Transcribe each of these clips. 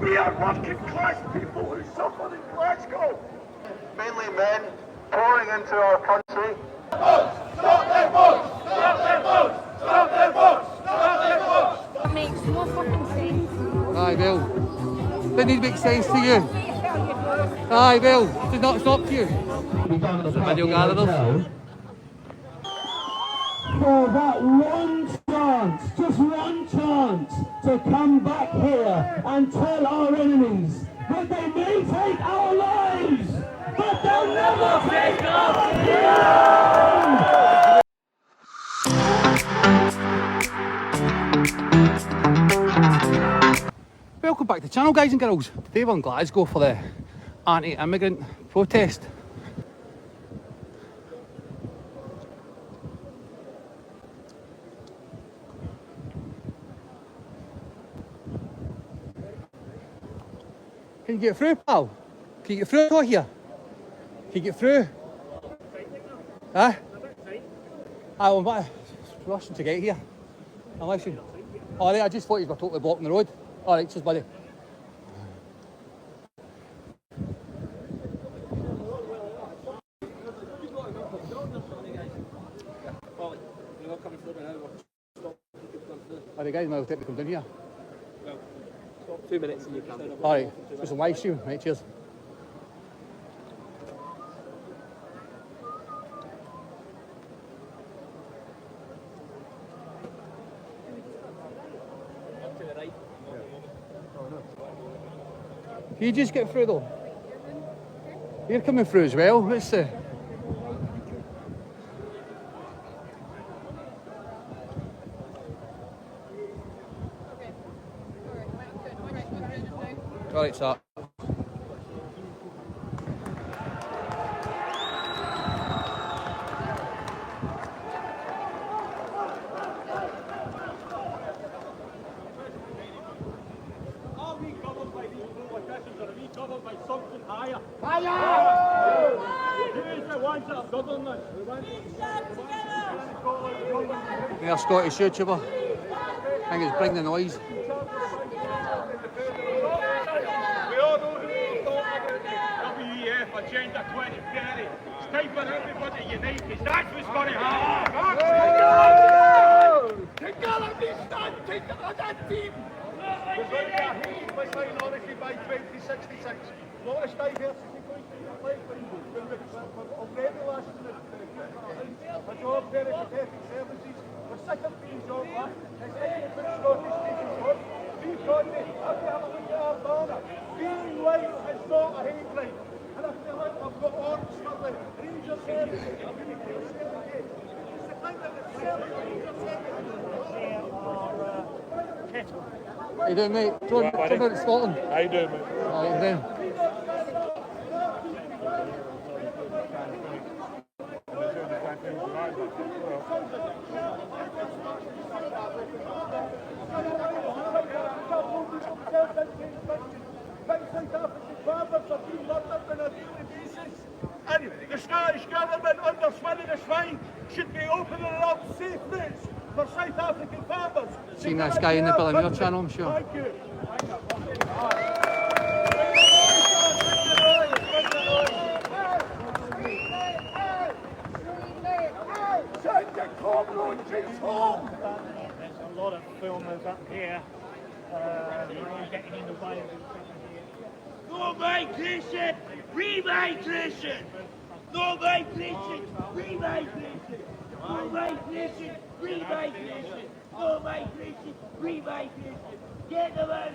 We are working class people who suffer in Glasgow. Mainly men pouring into our country. Stop their votes! Stop their votes! Stop their votes! Stop their votes! It makes no fucking sense. Aye, well, didn't it make sense to you? Aye, well, did not stop to you. Video gatherers. For that one chance, just one chance, to come back here and tell our enemies that they may take our lives, but they'll never take us here! Welcome back to the channel, guys and girls. Today we're in Glasgow for the anti-immigrant protest. Can you get through, pal? Can you get through out here? Can you get through? Huh? I'm rushing to get here. Unless you... Alright, I just thought you were totally blocking the road. Alright, cheers, buddy. Alright, guys, now we'll take me come down here. 2 minutes and you can. Alright, just a live stream, right, cheers. Can you just get through though? You're coming through as well, what's the... Alright, start. They're Scottish YouTuber. I think it's Bring the Noise. We all know who we're talking about. WEF Agenda 2030. It's time for everybody to unite because that's what's going to happen. Together we stand, together that team. We're going to get a huge minority by 2066. Lot of diversity going to the pipeline. Already last minute. A job verification services. We're sick of being jobless. It's time to put Scottish people first. We've got to have a look at our banner. Being white is not a hate crime. And I feel like I've got orders for the Ranger services. It's the kind of the Ranger services. Kettled. How you doing, mate? Talking about Scotland. How you doing, mate? How you doing? Anyway, the Scottish Government under Swilling the Swine should be opening up safe routes for South African farmers. Seen this guy in the Bill Muir channel, I'm sure. Thank you. Send the cockroaches home! There's a lot of filmers up here getting in the way of No migration! Remigration! No migration! Remigration! No migration! Remigration! No migration! Remigration! Get them out!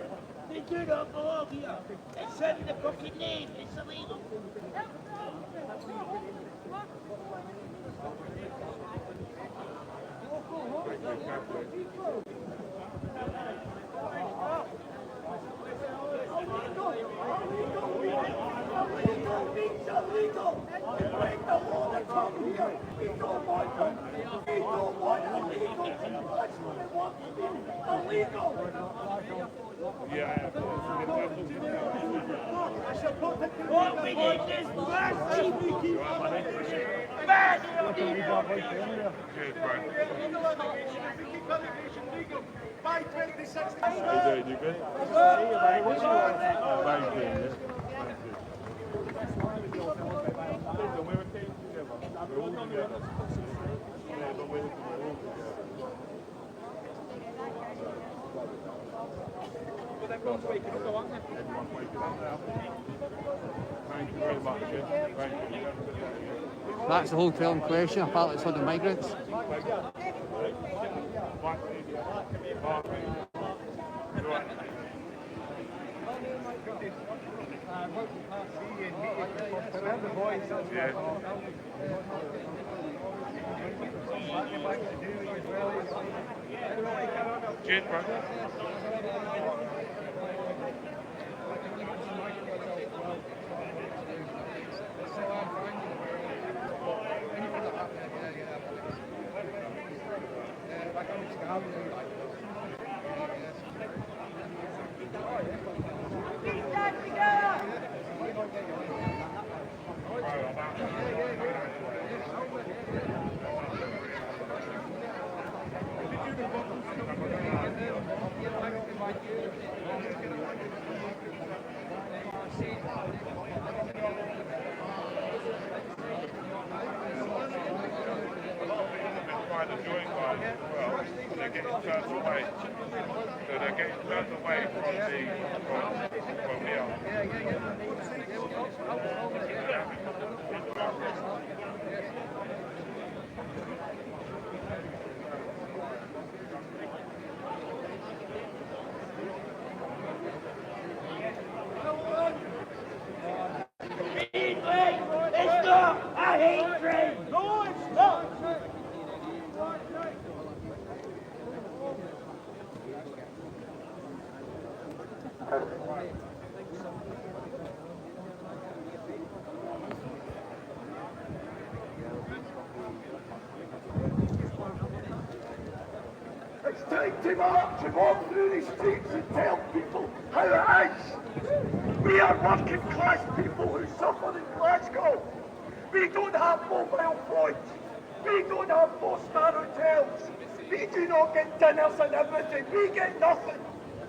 They do not belong here! It's in the fucking name! It's illegal! What we need is mass by 2016. You good? That's the whole trial in question. Apparently it's on the migrants. Cheers, bro. It's time to march and walk through the streets and tell people how it is. We are working class people who suffer in Glasgow. We don't have mobile phones. We don't have 4-star hotels. We do not get dinners and everything. We get nothing.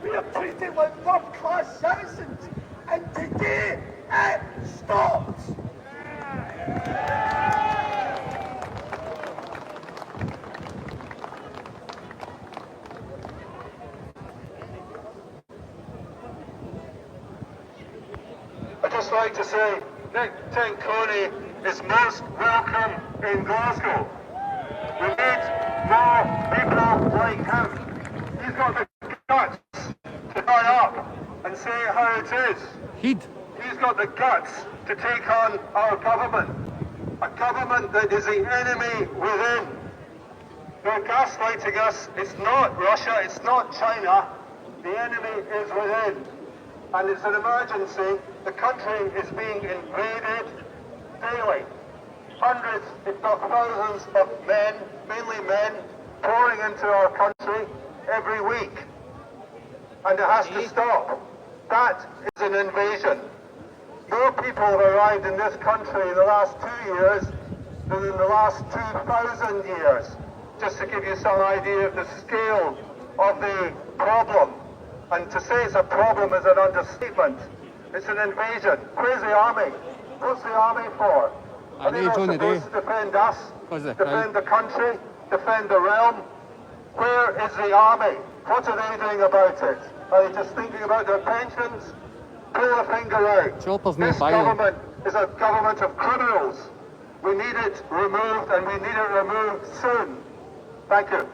We are treated like third-class citizens. And today, it stops. I'd just like to say Nick Tinconi is most welcome in Glasgow. We need more people like him. He's got the guts to stand up and say how it is. He's got the guts to take on our government. A government that is the enemy within. They're gaslighting us. It's not Russia, it's not China. The enemy is within. And it's an emergency. The country is being invaded daily. Hundreds, if not thousands of men, mainly men, pouring into our country every week. And it has to stop. That is an invasion. More people have arrived in this country in the last 2 years than in the last 2,000 years. Just to give you some idea of the scale of the problem. And to say it's a problem is an understatement. It's an invasion. Where's the army? What's the army for? Are they not supposed to defend us? Defend the country? Defend the realm? Where is the army? What are they doing about it? Are they just thinking about their pensions? Pull the finger out. This government is a government of criminals. We need it removed, and we need it removed soon. Thank you.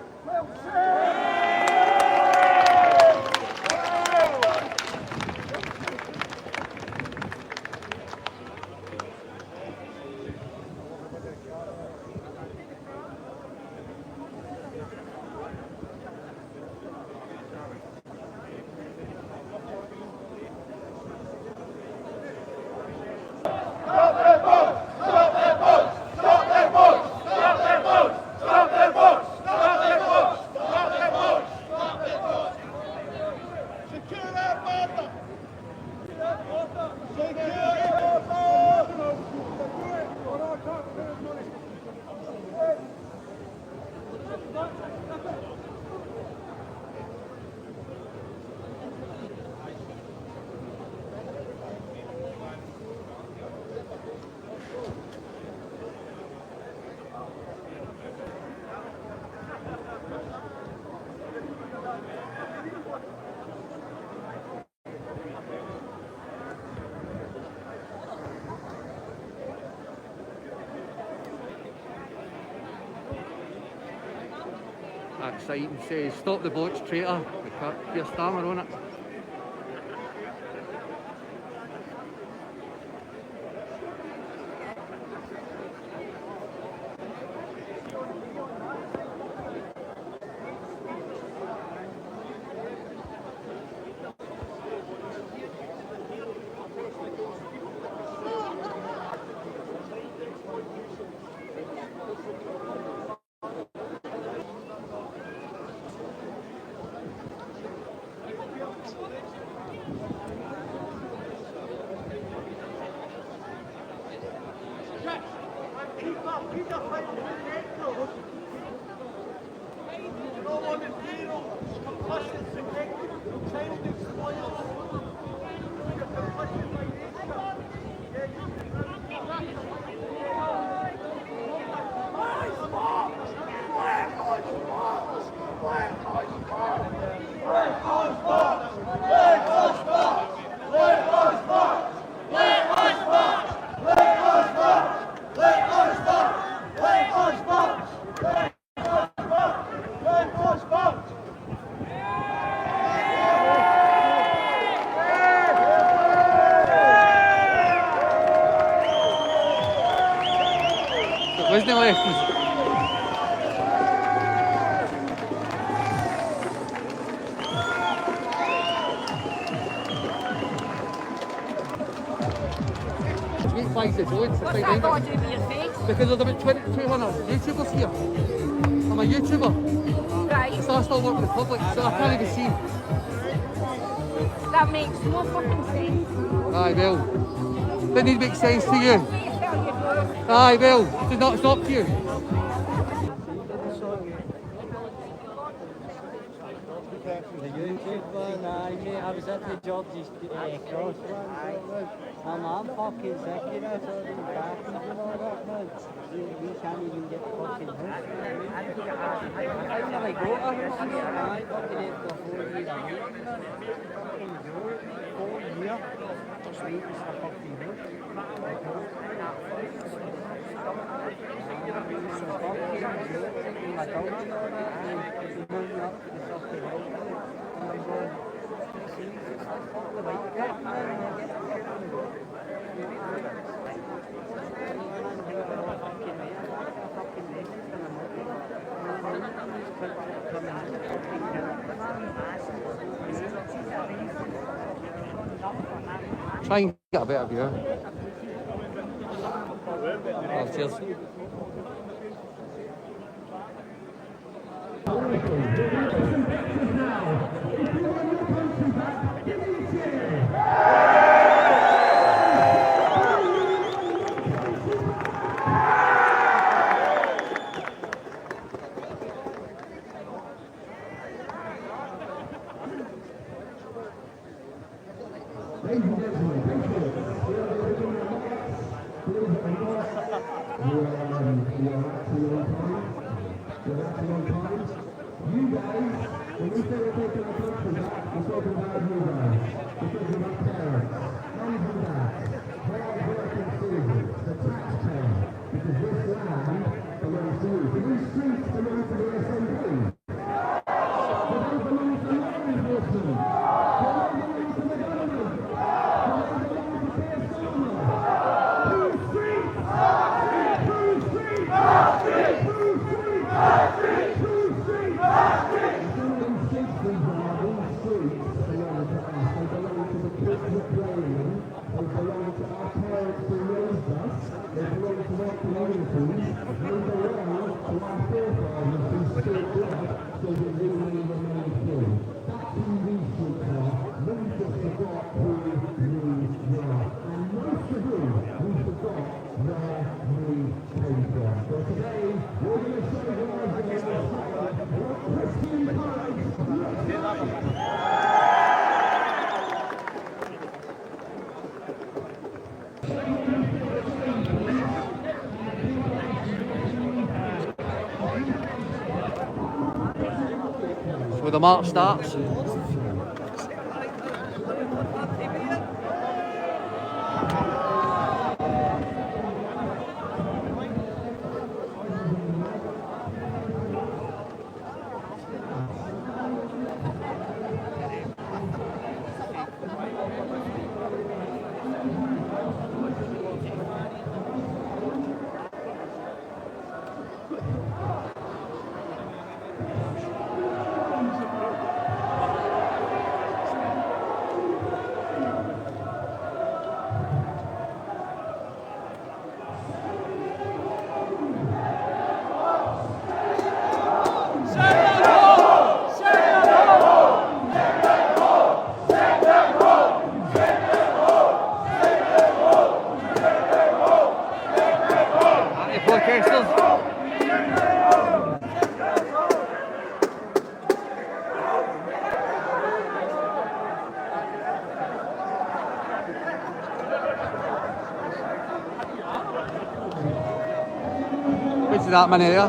sign says "Stop the boats, traitor" with your stammer on it. Wasn't left. Wait, flags the road. What's that got to do with your face? Because there's about 2,200 YouTubers here. I'm a YouTuber, Right, so I still work with the public, so I can't be seen. that makes no fucking sense. Aye, well, didn't it make sense to you? Aye, well, it's not to you. The YouTube one, aye mate, I was at the job just cross one, I'm fucking sick, you know, so the backings and all that, man. We can't even get fucking hooked. I never go to hooked, I fucking ate the whole year, fucking do it, whole year, just waiting for fucking hooked. Try and get a better view. Oh, cheers. Where the march starts. to that many there.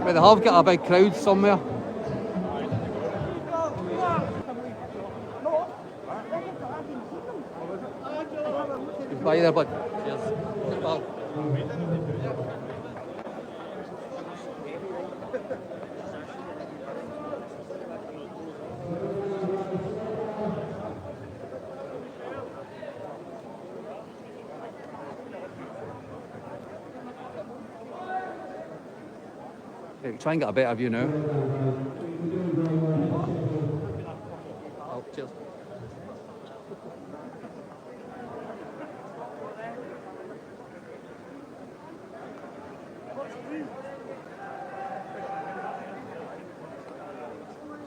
But they have got a big crowd somewhere. Goodbye there, bud. Cheers. Goodbye. Okay, try and get a better view now. Oh, cheers.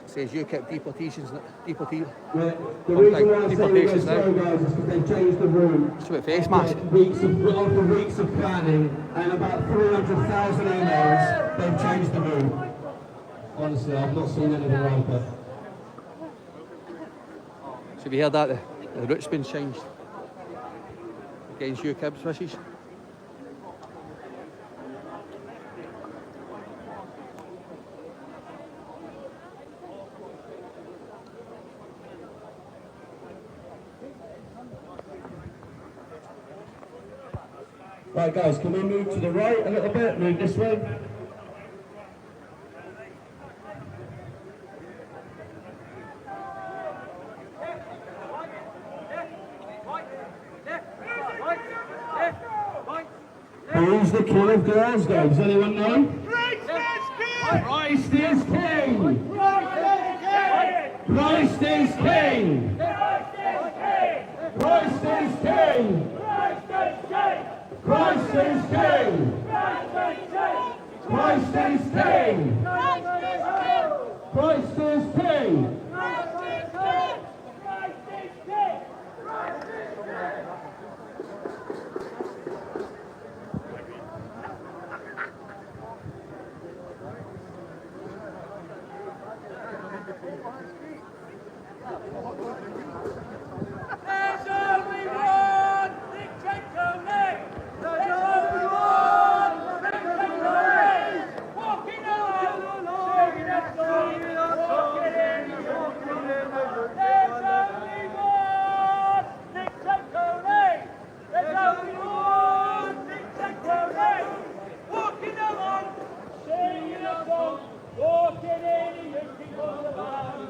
Says UKIP deportations, deportation. The reason why I say we're Deportations slow, now. guys, is because they've changed the route. It's about face mask. After weeks of planning and about 300,000 emails, they've changed the route. Honestly, I've not seen anything like it. So we heard that the route's been changed against UKIP's wishes. Right, guys, can we move to the right a little bit? Move this way. Who's the king of Glasgow? Does anyone know? Christ is king! Christ is king! Christ is king! Christ is king! Christ is king! Christ is king!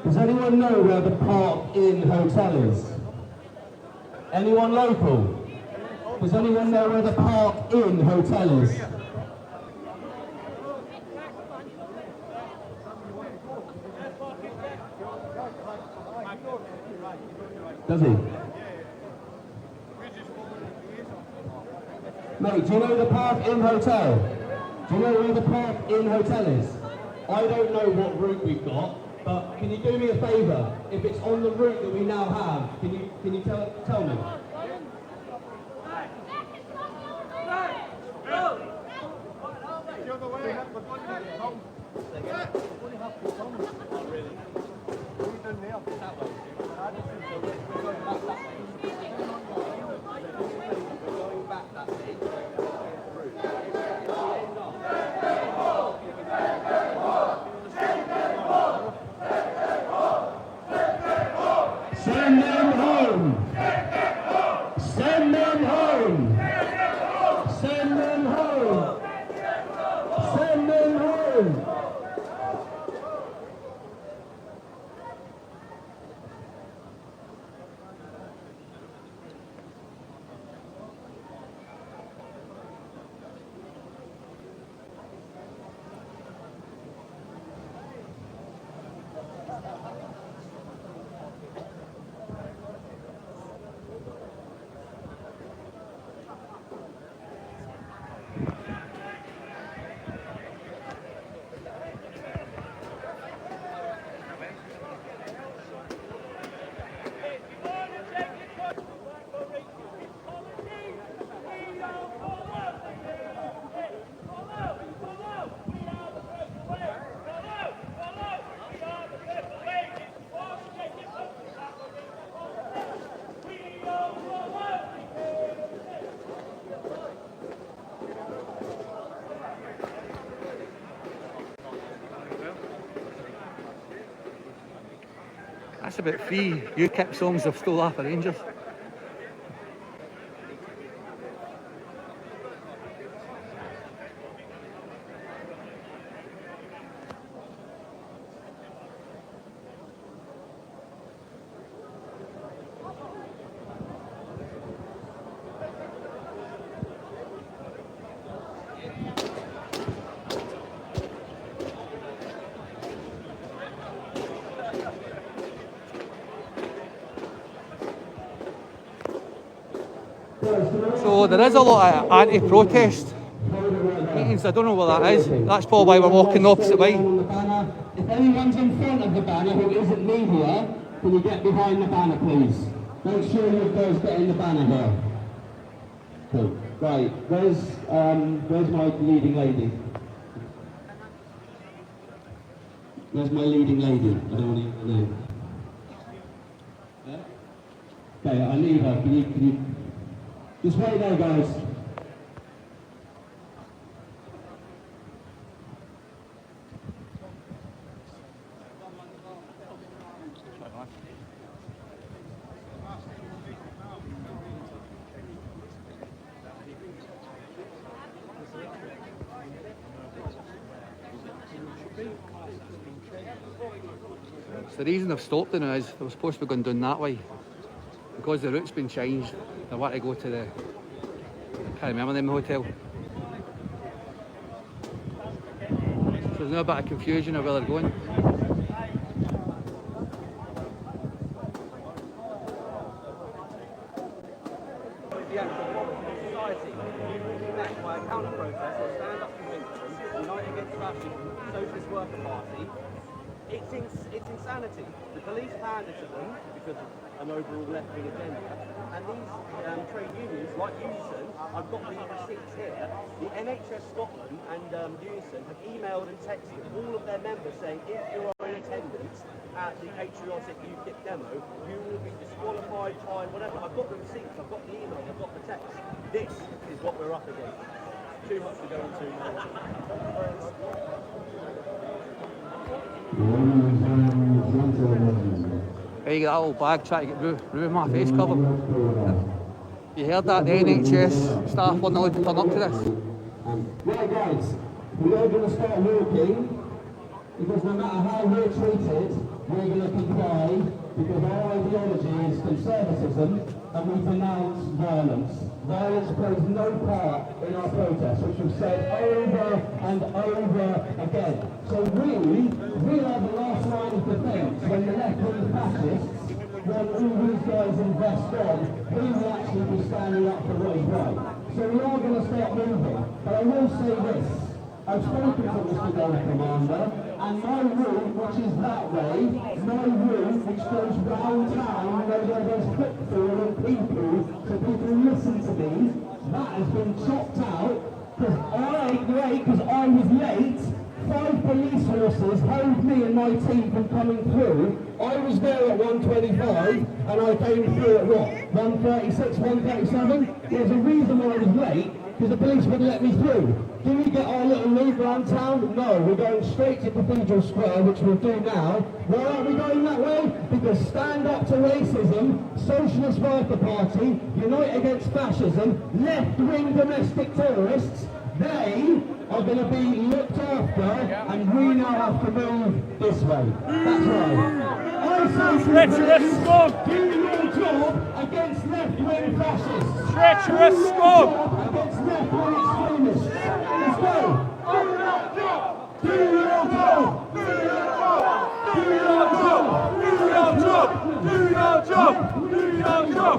Does anyone know where the Park Inn Hotel is? Anyone local? Does anyone know where the Park Inn Hotel is? Does he? Mate, do you know the Park Inn Hotel? Do you know where the Park Inn Hotel is? I don't know what route we've got, but can you do me a favour? If it's on the route that we now have, can you tell me? Send them home! Send them home! Send them home! Send them home! about 3 UKIP songs they've stole off the Rangers. So there is a lot of anti-protest meetings. I don't know what that is. That's probably why we're walking the opposite way. If anyone's in front of the banner who isn't media, can you get behind the banner, please? Make sure you guys get in the banner here. Cool. Right, where's my leading lady? Where's my leading lady? I don't want to know. Yeah? Okay, I need her. Can you just wait there, guys. So the reason they've stopped it now is they were supposed to be going down that way. Because the route's been changed, they want to go to the, I can't remember the name of the hotel. So there's now a bit of confusion of where they're going. It's insanity. The police pander to them because of an overall left-wing agenda, and these trade unions, like Unison, I've got the receipts here. The NHS Scotland and Unison have emailed and texted all of their members saying if you are in attendance at the patriotic UKIP demo, you will be disqualified, fined, whatever. I've got the receipts, I've got the emails, I've got the text. This is what we're up against. Too much to go into. Hey, you got that old bag trying to get ruin my face covered. You heard that? The NHS staff weren't allowed to turn up to this. Right, guys, we are going to start walking because no matter how we're treated, we're going to comply because our ideology is conservatism and we denounce violence. Violence plays no part in our protest, which we've said over and over again. So we are the last line of defence when the left-wing fascists want all these guys in vest on, we will actually be standing up for what is right. So we are going to start moving. But I will say this. I've spoken to Mr. Golf Commander, and my route, which is that way, my route, which goes round town, where there's footfall and people, so people listen to me, that has been chopped out, because I was late, 5 police horses held me and my team from coming through. I was there at 1:25, and I came through at what, 1:36, 1:37? There's a reason why I was late, because the police wouldn't let me through. Do we get our little loop around town? No, we're going straight to Cathedral Square, which we'll do now. Why aren't we going that way? Because Stand Up to Racism, Socialist Worker Party, Unite Against Fascism, left-wing domestic terrorists, they are going to be looked after, and we now have to move this way. That's right. I say Treacherous scum! do your job against left-wing fascists. Treacherous scum! Against left-wing extremists. Let's go. Do your job! Do your job! Do your job! Do your job! Do your job! Do your job! Do your job!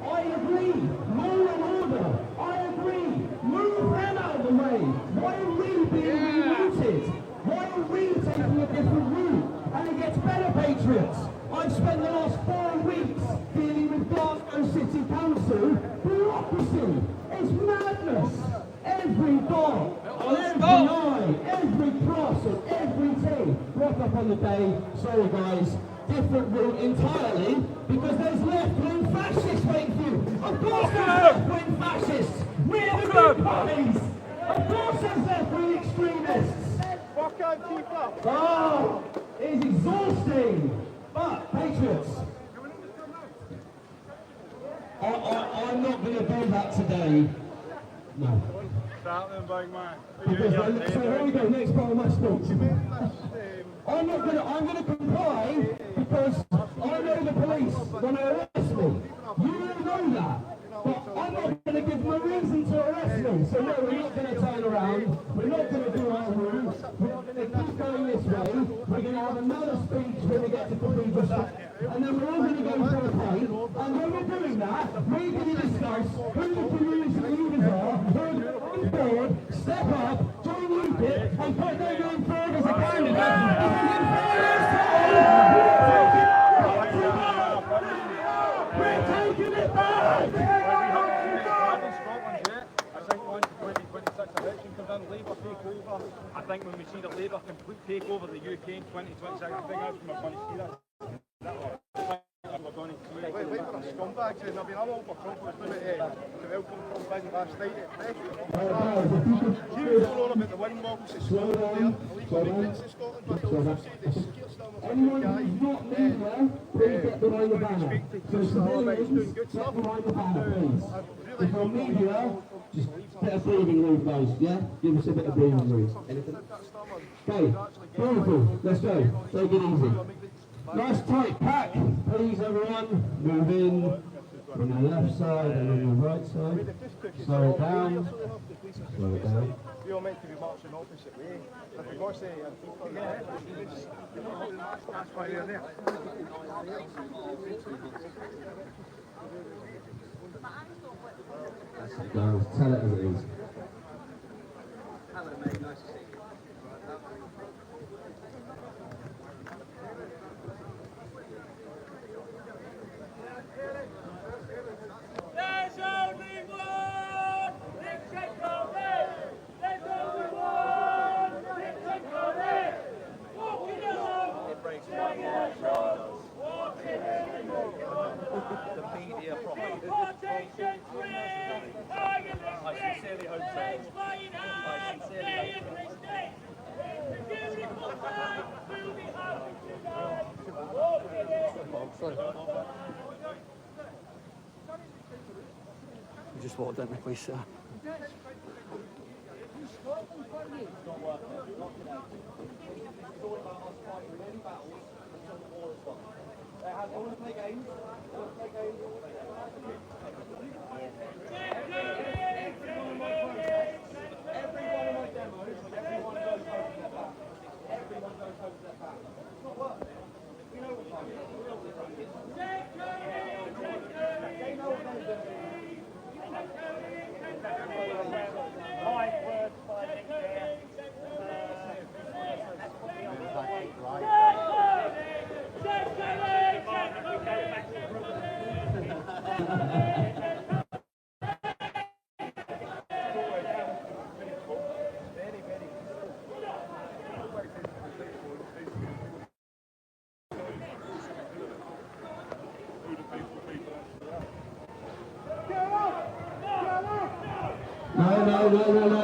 I agree. Law and order. I agree. Move them out of the way. Why are we being rerouted? Why are we taking a different route? And it gets better, patriots. I've spent the last 4 weeks dealing with Glasgow City Council bureaucracy. It's madness. Every dot, on every eye, every cross, and every T. Rock up on the day. Sorry, guys. Different route entirely because there's left-wing fascists waiting for you. Of course there's left-wing fascists. We're the good puppies. Of course there's left-wing extremists. Fuck Antifa! Oh, it is exhausting. But, Patriots, I'm not going to do that today. No. Start them, big man. Because so here we go, next part of my speech. I'm going to comply because I know the police want to arrest me. You all know that. But I'm not going to give them a reason to arrest me. So no, we're not going to turn around. We're not going to do our room. We're not going to keep going this way. We're going to have another speech when we get to Cathedral. And then we're all going to go for a pint. And when we're doing that, we're going to discuss who the community leaders are, who are on board, step up, join UKIP, and put their name forward as a candidate. If we can find this we're taking it back! Labour take over. I think when we see the Labour complete take over the UK in 2026, I think that's when we're going to see that. We're going to see it. Wait for the scumbags, and I'm all for Trump was doing it to welcome Trump in last night at press. He was going on about the windmills at Scotland there, illegal maintenance in Scotland, but he also said that scared some of anyone who's not media, please get behind the banner. So civilians, get behind the banner, please. If you're media, just bit of breathing room, guys, yeah? Give us a bit of breathing room. Anything? Okay, beautiful, let's go. Take it easy. Nice tight pack, please everyone. Move in on the left side and on the right side. Slow it down. Slow it down. We all meant to be marching opposite way. If we go say that's why they're there. No, tell it as it is. Hello mate, nice to see you. There's only one! There's only one! Walking along! Walking The media properly. Deportation free! I sincerely hope so. Explain hard! Stay in the state! It's a beautiful time! We'll be happy tonight! Walking in! We just walked in the police there. No.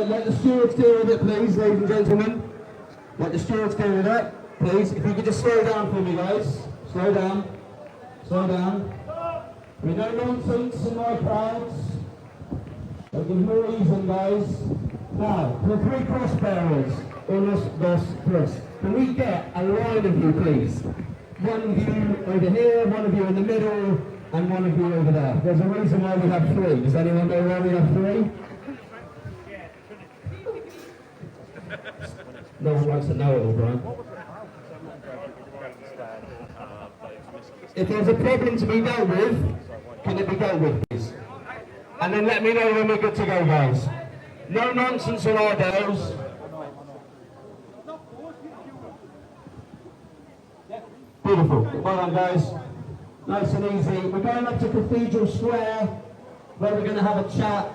Let the stewards deal with it, please, ladies and gentlemen. Let the stewards deal with it, please. If you could just slow down for me, guys. Slow down. Slow down. We no nonsense in my crowds. I'll give more reason, guys. Now, the three cross bearers. Unos, dos, tres. Can we get a line of you, please? One of you over here, one of you in the middle, and one of you over there. There's a reason why we have three. Does anyone know why we have three? No one wants to know it all, Brian. If there's a problem to be dealt with, can it be dealt with, please? And then let me know when we're good to go, guys. No nonsense on our deals. Beautiful. Well done, guys. Nice and easy. We're going up to Cathedral Square, where we're going to have a chat.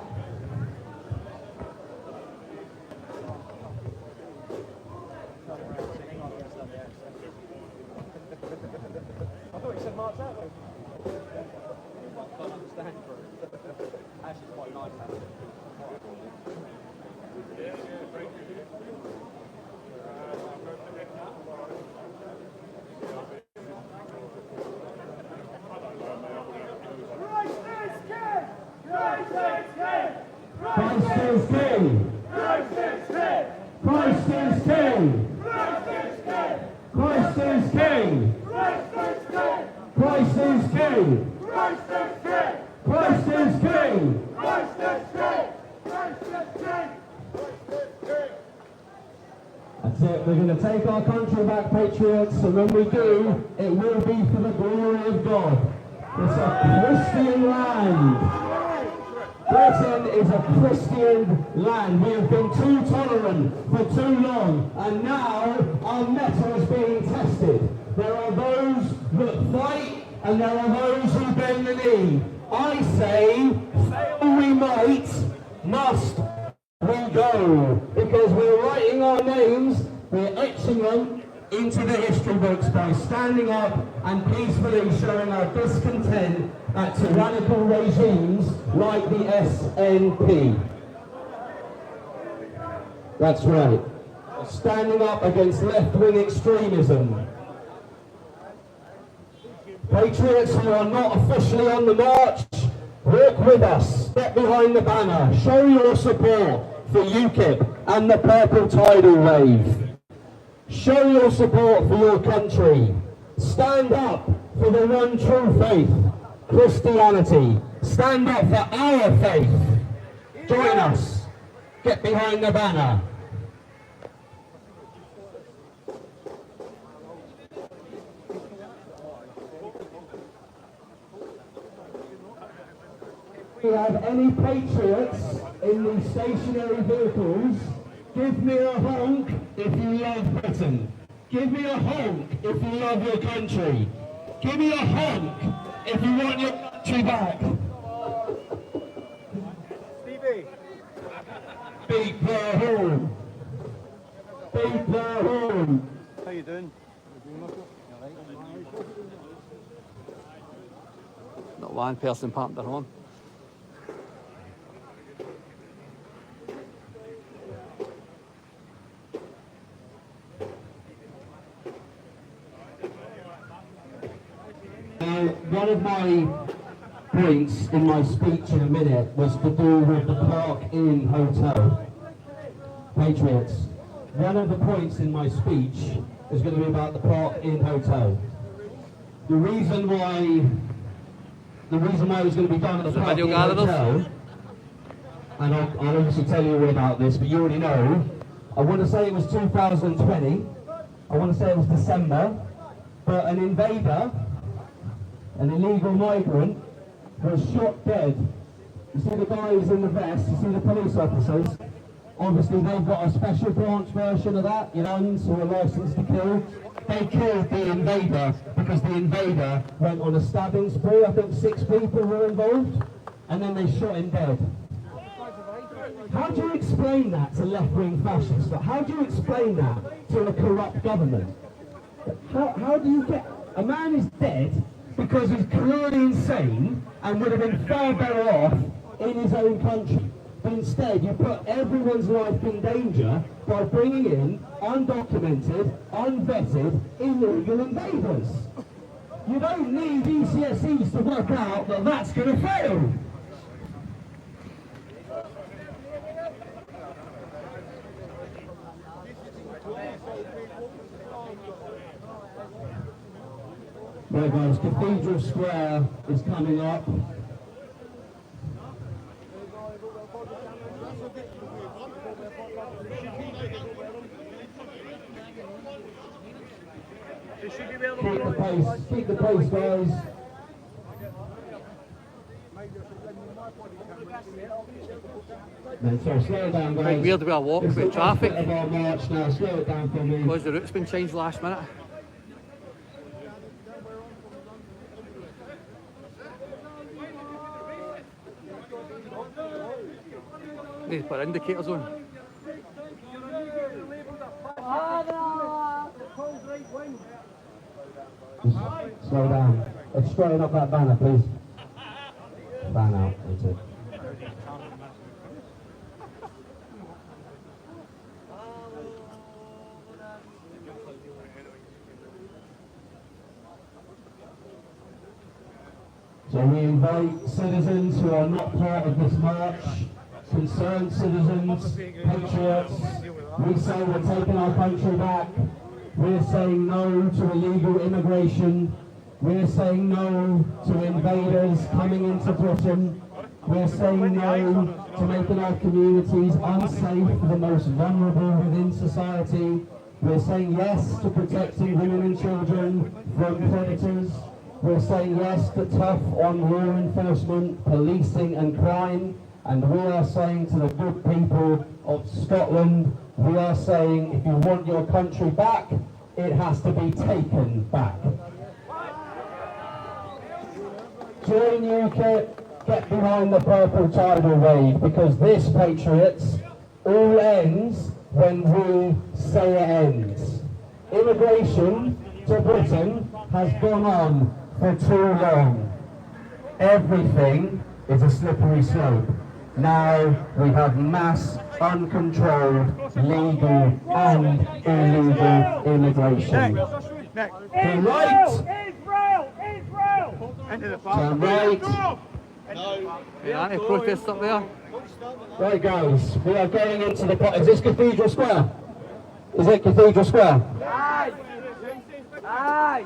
I thought you said March out. I can't understand, bro. Actually, quite nice. is King! Christ is King! Christ is King! Christ is King! Christ is King! Christ is King! Christ is King! Christ is King! Christ is King! That's it, we're going to take our country back, patriots, and when we do, it will be for the glory of God. It's a Christian land. Britain is a Christian land. We have been too tolerant for too long, and now our metal is being tested. There are those that fight, and there are those who bend the knee. I say, fail we might, must we go, because we're writing our names, we're etching them into the history books by standing up and peacefully showing our discontent at tyrannical regimes like the SNP. That's right. Standing up against left-wing extremism. Patriots who are not officially on the march, walk with us, step behind the banner, show your support for UKIP and the purple tidal wave. Show your support for your country. Stand up for the one true faith, Christianity. Stand up for our faith. Join us. Get behind the banner. If we have any patriots in the stationary vehicles, give me a honk if you love Britain. Give me a honk if you love your country. Give me a honk if you want your country back. Stevie. Beat the horn. Beat the horn. How you doing? Not one person pumped their horn. One of my points in my speech in a minute was to do with the Park Inn Hotel. Patriots, one of the points in my speech is going to be about the Park Inn Hotel. The reason why it was going to be done at the Park Inn Hotel, and I'll obviously tell you all about this, but you already know, I want to say it was 2020, I want to say it was December, but an invader, an illegal migrant, was shot dead. You see the guys in the vest, you see the police officers, obviously they've got a special branch version of that, guns who are licensed to kill. They killed the invader because the invader went on a stabbing spree. I think 6 people were involved, and then they shot him dead. How do you explain that to left-wing fascists? How do you explain that to a corrupt government? How do you get... A man is dead because he's clearly insane and would have been far better off in his own country. But instead, you put everyone's life in danger by bringing in undocumented, unvetted, illegal invaders. You don't need GCSEs to work out that that's going to fail. Right guys, Cathedral Square is coming up. Keep the pace guys. No, sorry, slow it down guys. Quite weird about a walk with traffic. March now, slow it down for me. Because the route's been changed last minute. Need to put indicators on. Slow down. Let's straighten up that banner, please. Ban out, that's it. So we invite citizens who are not part of this march to concerned citizens, patriots. We say we're taking our country back. We're saying no to illegal immigration. We're saying no to invaders coming into Britain. We're saying no to making our communities unsafe for the most vulnerable within society. We're saying yes to protecting women and children from predators. We're saying yes to tough on law enforcement, policing and crime. And we are saying to the good people of Scotland, we are saying if you want your country back, it has to be taken back. Join UKIP, get behind the purple tidal wave, because this, patriots, all ends when we say it ends. Immigration to Britain has gone on for too long. Everything is a slippery slope. Now we have mass, uncontrolled, legal and illegal immigration. Turn right. Turn right. Yeah, any protests up there? Right guys, we are going into the... Is this Cathedral Square? Is it Cathedral Square? Aye! Aye!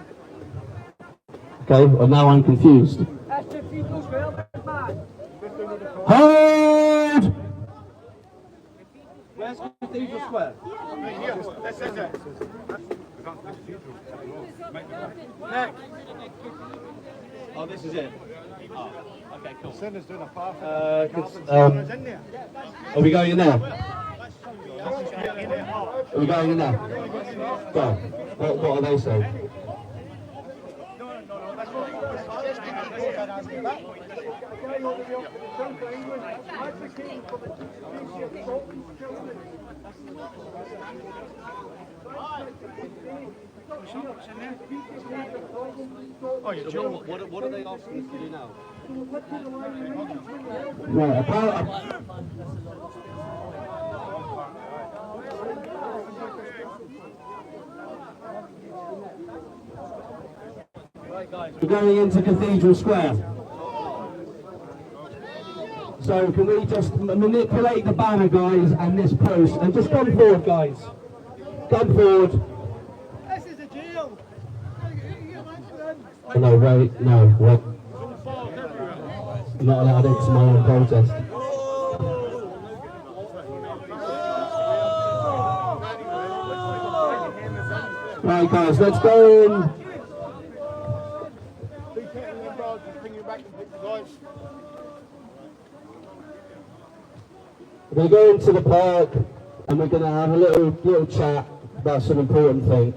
Okay, well now I'm confused. That's Cathedral Square, man! Hold! Where's Cathedral Square? This is it. Oh, this is it. Oh, okay, cool. Sinner's doing a path. In there. Are we going in there? Are we going in there? Go. What are they saying? Oh, you're So what are they asking us to do now? Right, we're going into Cathedral Square. So can we just manipulate the banner, guys, and this post, and just come forward, guys. Come forward. This is a jail! Oh, no, wait, no, what? Not allowed into my own protest. Right, guys, let's go in. We're going to the park and we're going to have a little chat about some important thing.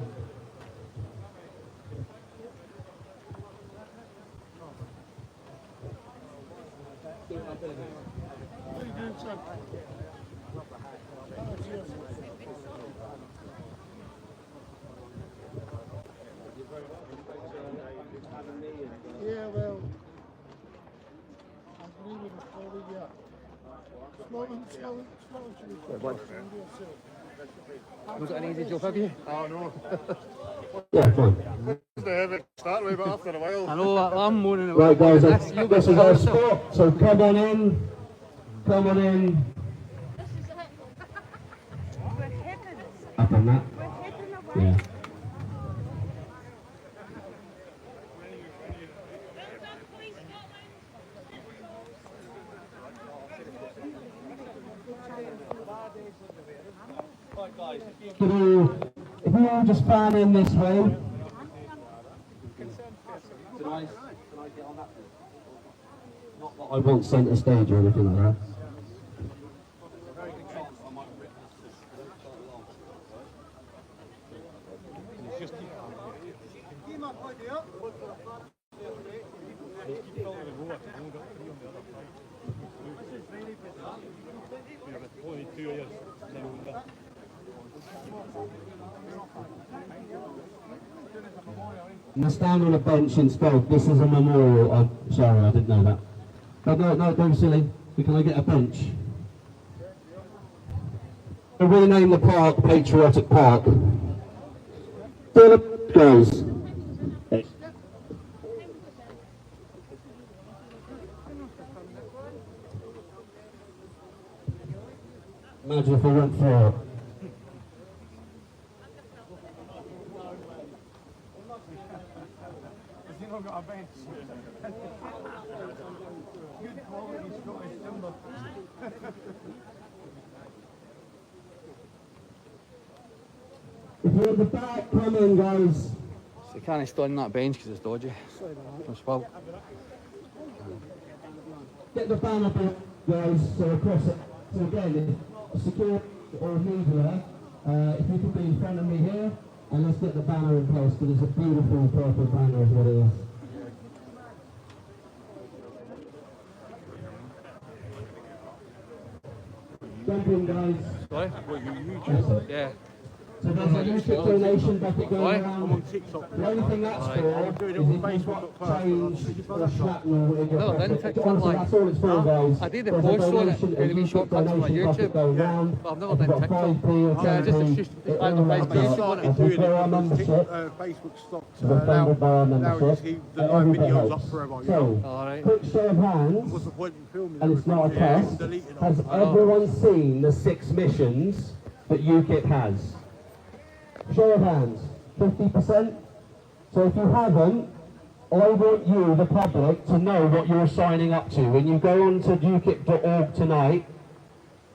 Yeah, well, I agree with the story, yeah. Scotland should be Was it an easy job, have you? Oh, no. Yeah, fine. It's the heavy to start with, but after a while. I know, I'm moaning about Right, guys, you this is our spot, so come on in. Come on in. Up on that? Yeah. If you all just fan in this way. Can I get on that? Not that I want centre stage or anything like that. I'm going to stand on a bench instead. This is a memorial. I'm sorry, I didn't know that. No, don't be silly. Can I get a bench? I'll rename the park Patriotic Park. Philip goes. Has he not got a bench? Good quality Scottish timber. If you're at the back, come in, guys. So you can't stand on that bench because it's dodgy. It's well. Get the banner up, guys, so across it. So again, if security or media, if you could be in front of me here, and let's get the banner in place, because it's a beautiful purple banner is what it is. Jump in, guys. Sorry? Yes, Yeah. so there's a YouTube donation bucket going Right. around. The only thing that's for is if you've got change or shrapnel in your No, then pocket. fix it Honestly, like- that's all it's for, guys. I did the There's a post on it, donation, where a we short cuts on my donation bucket YouTube. going round. But I've never If done you've got TikTok. 5p or Yeah, 10p, just it all advertise adds my up. YouTube on it. As we grow our membership, Facebook stopped. we're funded by our now membership, just keep the and live every bit videos up helps. forever, you So, know. Alright. quick show of hands, What's the point in filming? and it's not a everything? test. Delete it Has all. everyone seen the 6 missions that UKIP has? Show of hands, 50%? So if you haven't, I want you, the public, to know what you're signing up to. When you go on to ukip.org tonight,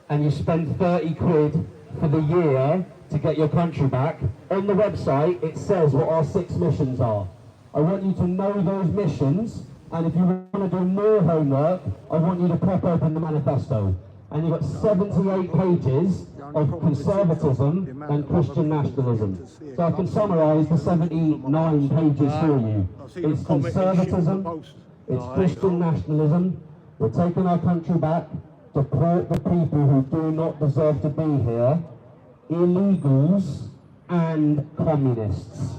and you spend 30 quid for the year to get your country back, on the website it says what our 6 missions are. I want you to know those missions, and if you want to do more homework, I want you to pop open the manifesto. And you've got 78 pages of conservatism and Christian nationalism. So I can summarise the 79 pages for you. It's conservatism, it's Christian nationalism, we're taking our country back, support the people who do not deserve to be here, illegals and communists.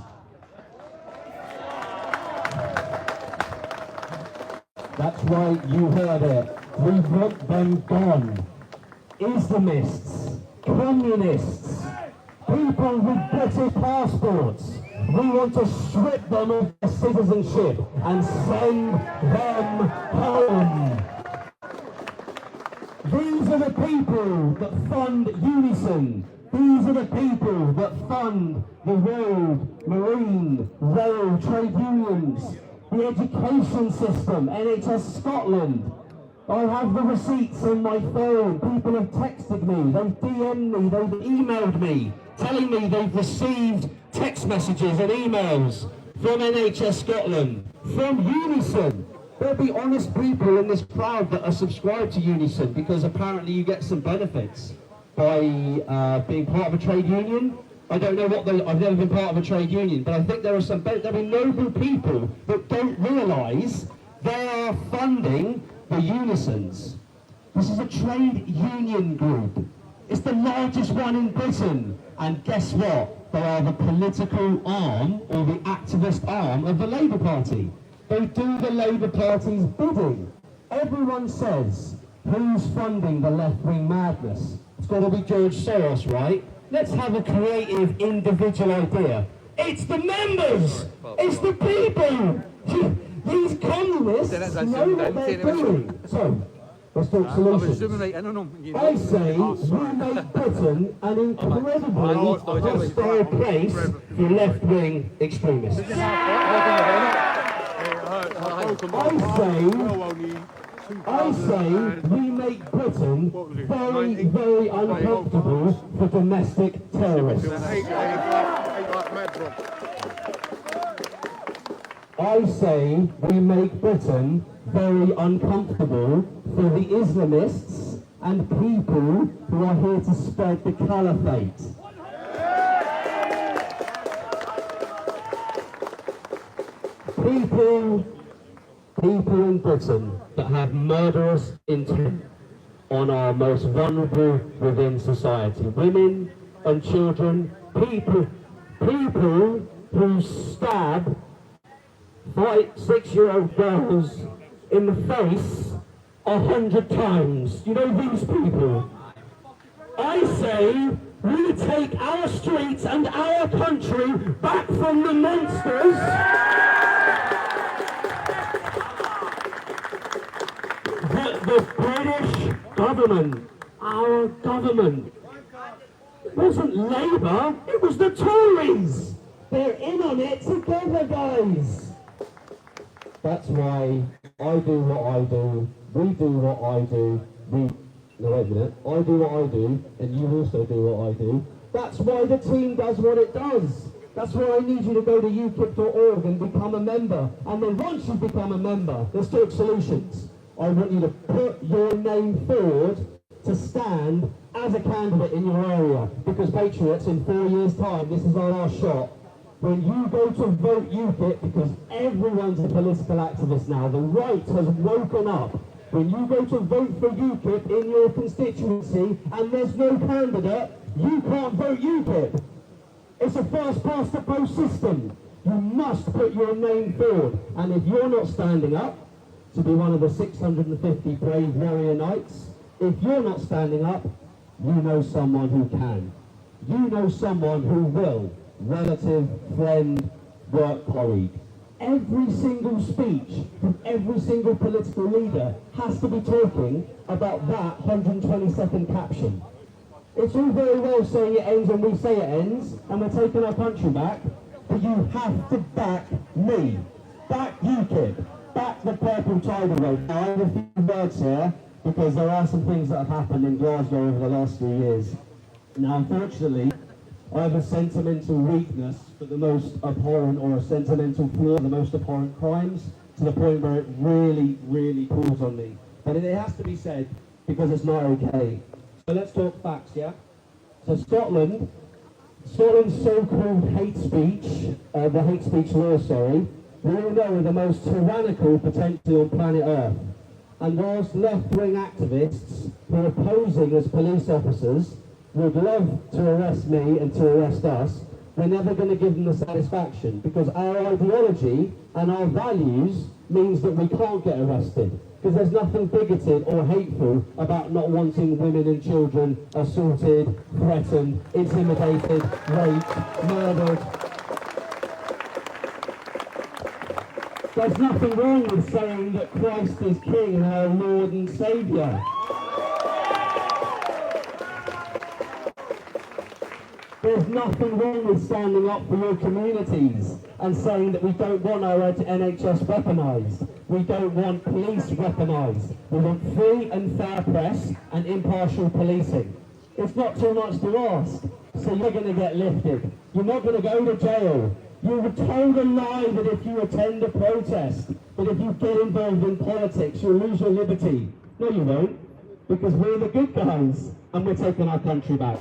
That's right, you heard it. We want them gone. Islamists, communists, people with British passports. We want to strip them of their citizenship and send them home. These are the people that fund Unison. These are the people that fund the road, marine, rail, trade unions, the education system, NHS Scotland. I have the receipts on my phone. People have texted me, they've DM'd me, they've emailed me, telling me they've received text messages and emails from NHS Scotland, from Unison. There'll be honest people in this crowd that are subscribed to Unison because apparently you get some benefits by being part of a trade union. I don't know what I've never been part of a trade union, but I think there are some there'll be noble people that don't realise they are funding the Unisons. This is a trade union group. It's the largest one in Britain. And guess what? They are the political arm or the activist arm of the Labour Party. They do the Labour Party's bidding. Everyone says, who's funding the left-wing madness? It's got to be George Soros, right? Let's have a creative individual idea. It's the members! It's the people! These communists know what they're doing. So, let's talk solutions. I say we make Britain an incredibly hostile place for left-wing extremists. I say we make Britain very, very uncomfortable for domestic terrorists. I say we make Britain very uncomfortable for the Islamists and people who are here to spread the caliphate. People in Britain that have murderous intent on our most vulnerable within society. Women and children, people who stab 6-year-old girls in the face 100 times. You know these people? I say we take our streets and our country back from the monsters. That the British government, our government, it wasn't Labour, it was the Tories. They're in on it together, guys. That's why I do what I do, we do what I do, no, wait a minute. I do what I do, and you also do what I do. That's why the team does what it does. That's why I need you to go to ukip.org and become a member. And then once you become a member, let's talk solutions. I want you to put your name forward to stand as a candidate in your area. Because Patriots, in 4 years' time, this is our last shot. When you go to vote UKIP, because everyone's a political activist now, the right has woken up. When you go to vote for UKIP in your constituency and there's no candidate, you can't vote UKIP. It's a first past the post system. You must put your name forward. And if you're not standing up to be one of the 650 brave warrior knights, if you're not standing up, you know someone who can. You know someone who will. Relative, friend, work colleague. Every single speech from every single political leader has to be talking about that 120-second caption. It's all very well saying it ends when we say it ends, and we're taking our country back, but you have to back me. Back UKIP. Back the purple tidal wave. Now, I have a few words here, because there are some things that have happened in Glasgow over the last 3 years. Now, unfortunately, I have a sentimental weakness for the most abhorrent, or a sentimental flaw, the most abhorrent crimes, to the point where it really, really pulls on me. But it has to be said, because it's not okay. So let's talk facts, yeah? So Scotland's so-called hate speech, the hate speech law, sorry, we all know are the most tyrannical potentially on planet Earth. And whilst left-wing activists who are posing as police officers would love to arrest me and to arrest us, we're never going to give them the satisfaction, because our ideology and our values means that we can't get arrested, because there's nothing bigoted or hateful about not wanting women and children assaulted, threatened, intimidated, raped, murdered. There's nothing wrong with saying that Christ is King and our Lord and Saviour. There's nothing wrong with standing up for your communities and saying that we don't want our NHS weaponised. We don't want police weaponised. We want free and fair press and impartial policing. It's not too much to ask. So you're going to get lifted. You're not going to go to jail. You were told a lie that if you attend a protest, that if you get involved in politics, you'll lose your liberty. No, you won't. Because we're the good guys and we're taking our country back.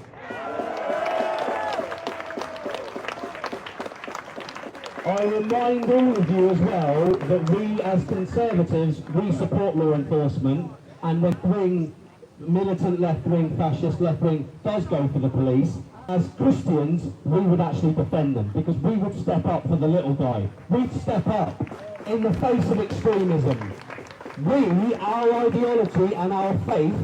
I remind all of you as well that we as Conservatives, we support law enforcement, and left-wing, militant left-wing, fascist left-wing does go for the police. As Christians, we would actually defend them, because we would step up for the little guy. We'd step up in the face of extremism. We, our ideology and our faith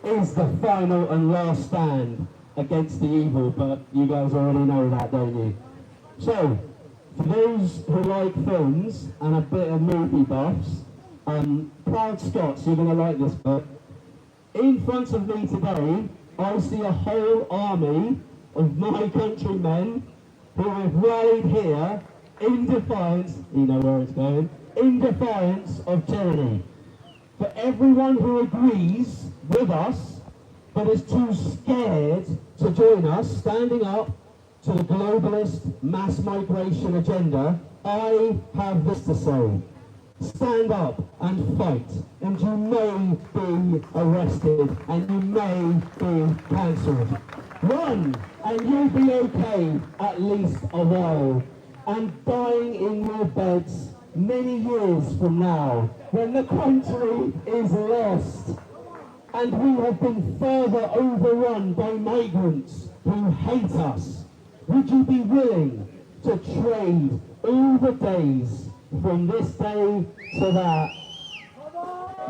is the final and last stand against the evil, but you guys already know that, don't you? So, for those who like films and a bit of movie buffs, Proud Scots, you're going to like this book. In front of me today, I see a whole army of my countrymen who have rallied here in defiance, you know where it's going, in defiance of tyranny. For everyone who agrees with us, but is too scared to join us, standing up to the globalist mass migration agenda, I have this to say. Stand up and fight, and you may be arrested, and you may be cancelled. Run, and you'll be okay at least a while. And dying in your beds many years from now, when the country is lost, and we have been further overrun by migrants who hate us. Would you be willing to trade all the days from this day to that?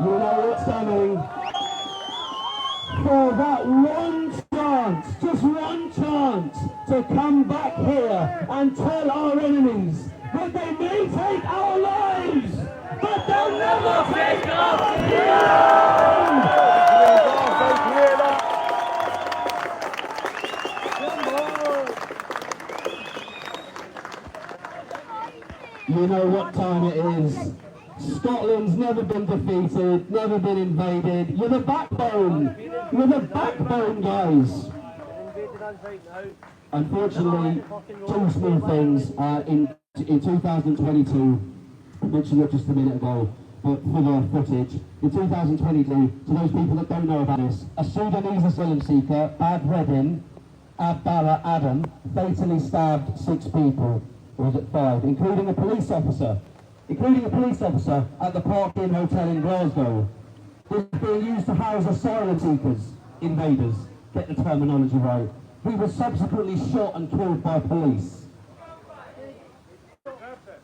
You know what's coming. For that one chance, just one chance, to come back here and tell our enemies that they may take our lives, but they'll never take our freedom! You know what time it is. Scotland's never been defeated, never been invaded. You're the backbone. You're the backbone, guys. Unfortunately, two small things in 2022, mentioned it just a minute ago, but for the footage, in 2022, to those people that don't know about this, a Sudanese asylum seeker, Bad Reddin, Abdallah Adam, fatally stabbed 6 people, or was it 5, including a police officer at the Park Inn Hotel in Glasgow. This is being used to house asylum seekers, invaders, get the terminology right. He was subsequently shot and killed by police.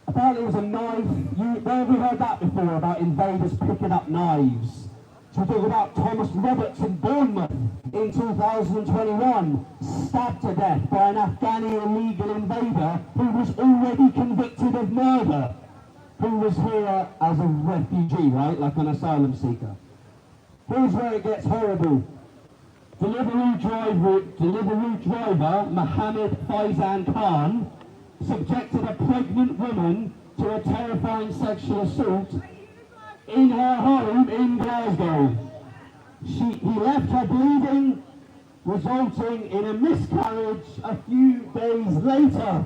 Apparently it was a knife. Where have we heard that before, about invaders picking up knives? So we talk about Thomas Roberts in Bournemouth in 2021, stabbed to death by an Afghani illegal invader who was already convicted of murder, who was here as a refugee, right, like an asylum seeker. Here's where it gets horrible. Delivery driver Mohammed Faizan Khan subjected a pregnant woman to a terrifying sexual assault in her home in Glasgow. He left her bleeding, resulting in a miscarriage a few days later.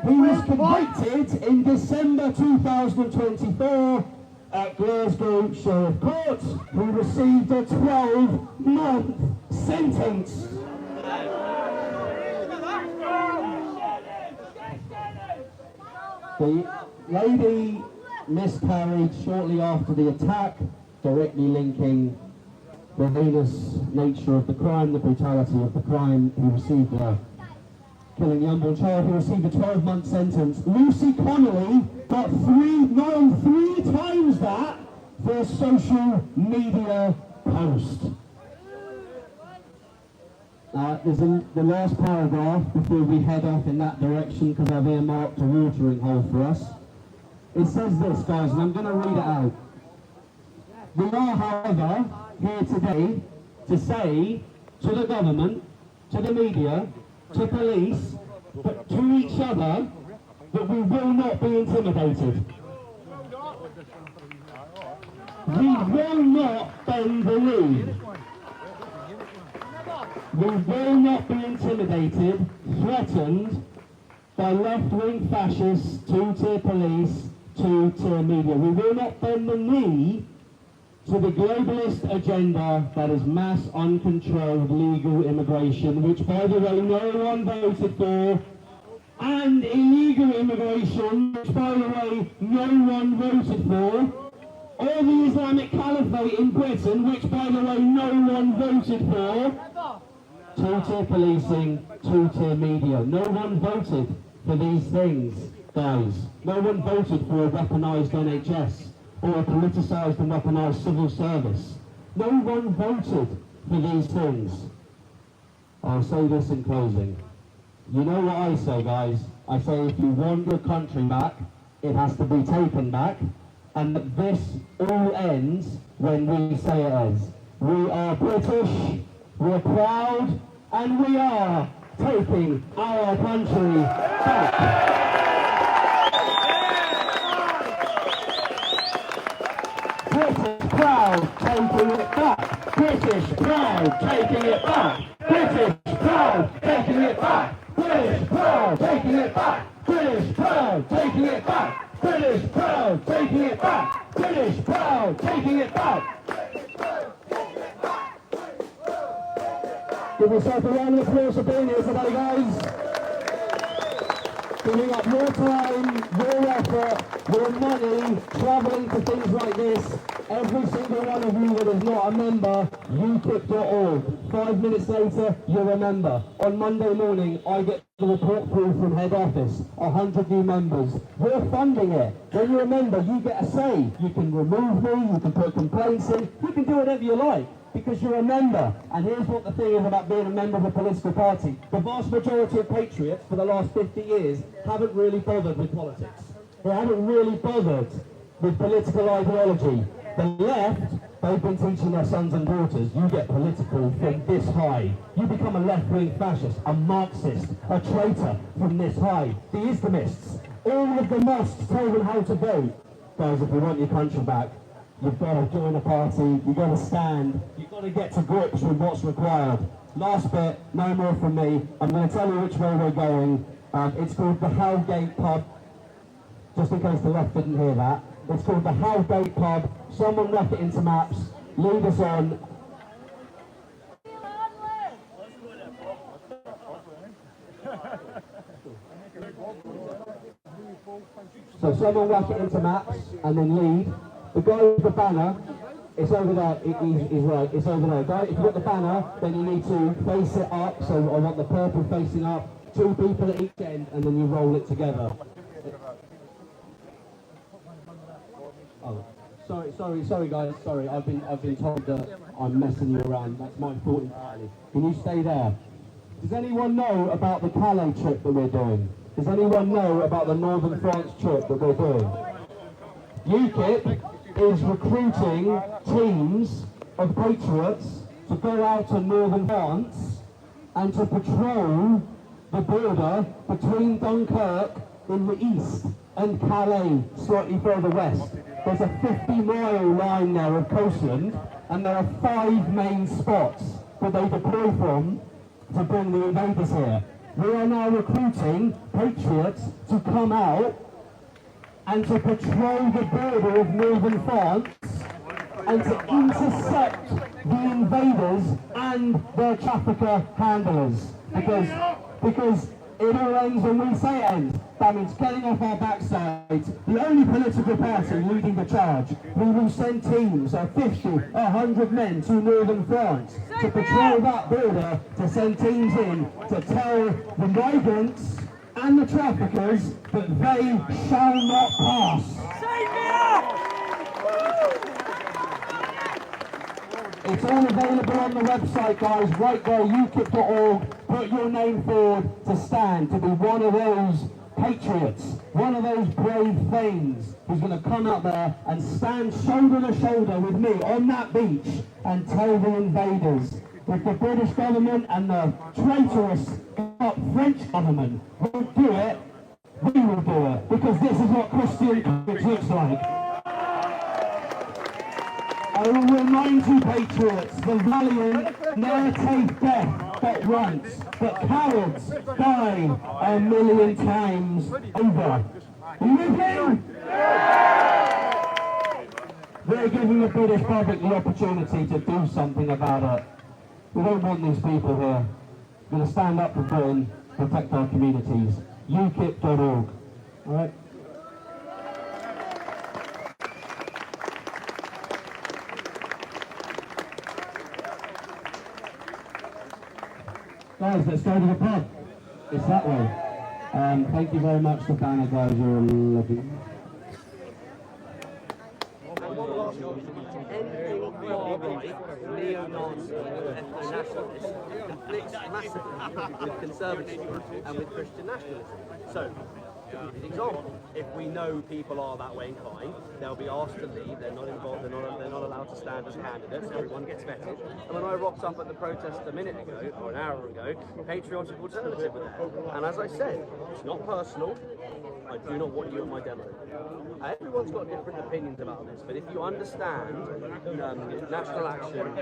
He was convicted in December 2024 at Glasgow Sheriff Court, who received a 12-month sentence. The lady miscarried shortly after the attack, directly linking the heinous nature of the crime, the brutality of the crime. He received killing the unborn child. He received a 12-month sentence. Lucy Connolly got 3 times that for a social media post. There's the last paragraph before we head off in that direction, because I've earmarked a watering hole for us. It says this, guys, and I'm going to read it out. We are, however, here today to say to the government, to the media, to police, but to each other, that we will not be intimidated. We will not bend the knee. We will not be intimidated, threatened by left-wing fascists, two-tier police, two-tier media. We will not bend the knee to the globalist agenda that is mass, uncontrolled, legal immigration, which, by the way, no one voted for, and illegal immigration, which, by the way, no one voted for, or the Islamic Caliphate in Britain, which, by the way, no one voted for, two-tier policing, two-tier media. No one voted for these things, guys. No one voted for a weaponised NHS or a politicised and weaponised civil service. No one voted for these things. I'll say this in closing. You know what I say, guys? I say if you want your country back, it has to be taken back, and that this all ends when we say it ends. We are British, we're proud, and we are taking our country back. British proud, taking it back. British proud, taking it back. British proud, taking it back. British proud, taking it back. British proud, taking it back. British proud, taking it back. British proud, taking it back. Give yourself a round of applause for being here today, guys. Giving up your time, your effort, your money, travelling to things like this. Every single one of you that is not a member, UKIP.org. 5 minutes later, you're a member. On Monday morning, I get the report through from head office. 100 new members. We're funding it. When you're a member, you get a say. You can remove me, you can put complaints in, you can do whatever you like, because you're a member. And here's what the thing is about being a member of a political party. The vast majority of patriots for the last 50 years haven't really bothered with politics. They haven't really bothered with political ideology. The left they've been teaching their sons and daughters, you get political from this high. You become a left-wing fascist, a Marxist, a traitor from this high. The Islamists, all of the mosques tell them how to vote. Guys, if you want your country back, you've got to join a party, you've got to stand, you've got to get to grips with what's required. Last bit, no more from me. I'm going to tell you which way we're going. It's called the Howgate Pub, just in case the left didn't hear that. It's called the Howgate Pub. Someone wrap it into maps, lead us on. So someone whack it into maps and then lead. The guy with the banner, it's over there, he's right, it's over there. Guy, if you've got the banner, then you need to face it up, so I want the purple facing up, 2 people at each end, and then you roll it together. Oh, sorry guys, sorry, I've been told that I'm messing you around, that's my fault entirely. Can you stay there? Does anyone know about the Calais trip that we're doing? Does anyone know about the Northern France trip that we're doing? UKIP is recruiting teams of patriots to go out to Northern France and to patrol the border between Dunkirk in the east and Calais slightly further west. There's a 50-mile line there of coastland, and there are 5 main spots that they deploy from to bring the invaders here. We are now recruiting patriots to come out and to patrol the border of Northern France and to intercept the invaders and their trafficker handlers. Because it all ends when we say it ends. That means getting off our backside, the only political party leading the charge. We will send teams of 50, 100 men to Northern France to patrol that border, to send teams in to tell the migrants and the traffickers that they shall not pass. It's all available on the website, guys, right there, ukip.org. Put your name forward to stand, to be one of those patriots, one of those brave thanes who's going to come out there and stand shoulder to shoulder with me on that beach and tell the invaders. If the British government and the traitorous French government won't do it, we will do it, because this is what Christian courage looks like. I will remind you, patriots, the valiant ne'er take death but once, but cowards die 1,000,000 times over. Are you with me? We're giving the British public the opportunity to do something about it. We don't want these people here. We're going to stand up for Britain, protect our communities. UKIP.org. All right? Guys, let's go to the pub. It's that way. Thank you very much, the banner guys. You're looking. Anything far-right, neo-Nazi, ethno-nationalist conflicts massively with conservatism and with Christian nationalism. So, to give you an example, if we know people are that way inclined, they'll be asked to leave, they're not involved, they're not allowed to stand as candidates, everyone gets vetted. And when I rocked up at the protest a minute ago, or an hour ago, Patriotic Alternative were there. And as I said, it's not personal, I do not want you at my demo. Everyone's got different opinions about this, but if you understand National Action,